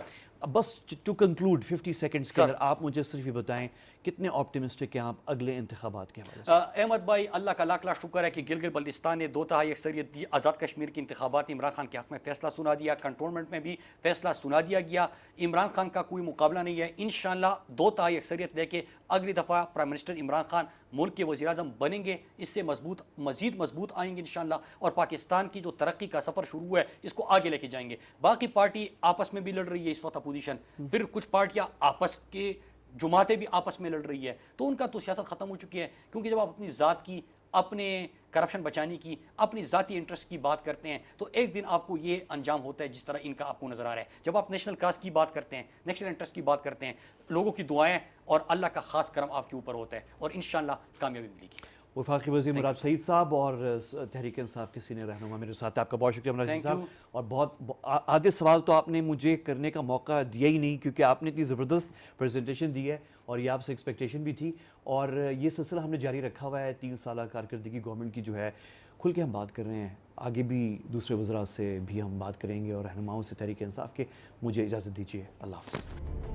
بس ٹو کنکلوڈ 50 سیکنڈز کے اندر آپ مجھے صرف یہ بتائیں کتنے آپٹیمسٹک ہیں آپ اگلے انتخابات کے حوالے سے؟ احمد بھائی, اللہ کا لاکھ لاکھ شکر ہے کہ گلگت بلتستان نے 2/3 اکثریت دی. آزاد کشمیر کی انتخابات عمران خان کے حق میں فیصلہ سنا دیا. کنٹونمنٹ میں بھی فیصلہ سنا دیا گیا. عمران خان کا کوئی مقابلہ نہیں ہے. انشاءاللہ 2 تہائی اکثریت لے کے اگلی دفعہ پرائم منسٹر عمران خان ملک کے وزیر اعظم بنیں گے. اس سے مزید مضبوط آئیں گے انشاءاللہ, اور پاکستان کی جو ترقی کا سفر شروع ہوا ہے اس کو آگے لے کے جائیں گے. باقی پارٹی آپس میں بھی لڑ رہی ہے اس وقت اپوزیشن, پھر کچھ پارٹیاں آپس کے جماعتیں بھی آپس میں لڑ رہی ہے, تو ان کا تو سیاست ختم ہو چکی ہے. کیونکہ جب آپ اپنی ذات کی, اپنے کرپشن بچانے کی, اپنی ذاتی انٹرسٹ کی بات کرتے ہیں تو ایک دن آپ کو یہ انجام ہوتا ہے جس طرح ان کا آپ کو نظر آ رہا ہے. جب آپ نیشنل کاز کی بات کرتے ہیں, نیشنل انٹرسٹ کی بات کرتے ہیں, لوگوں کی دعائیں اور اللہ کا خاص کرم آپ کے اوپر ہوتا ہے, اور انشاءاللہ کامیابی ملے گی. وفاقی وزیر مراد سعید صاحب اور تحریک انصاف کے سینئر رہنما میرے ساتھ, آپ کا بہت شکریہ مراد سعید صاحب. اور بہت آدھے سوال تو آپ نے مجھے کرنے کا موقع دیا ہی نہیں, کیونکہ آپ نے اتنی زبردست پریزنٹیشن دی ہے اور یہ آپ سے ایکسپیکٹیشن بھی تھی, اور یہ سلسلہ ہم نے جاری رکھا ہوا ہے. 3 سالہ کارکردگی گورنمنٹ کی جو ہے, کھل کے ہم بات کر رہے ہیں. آگے بھی دوسرے وزراء سے بھی ہم بات کریں گے اور رہنماؤں سے تحریک انصاف کے. مجھے اجازت دیجیے, اللہ حافظ.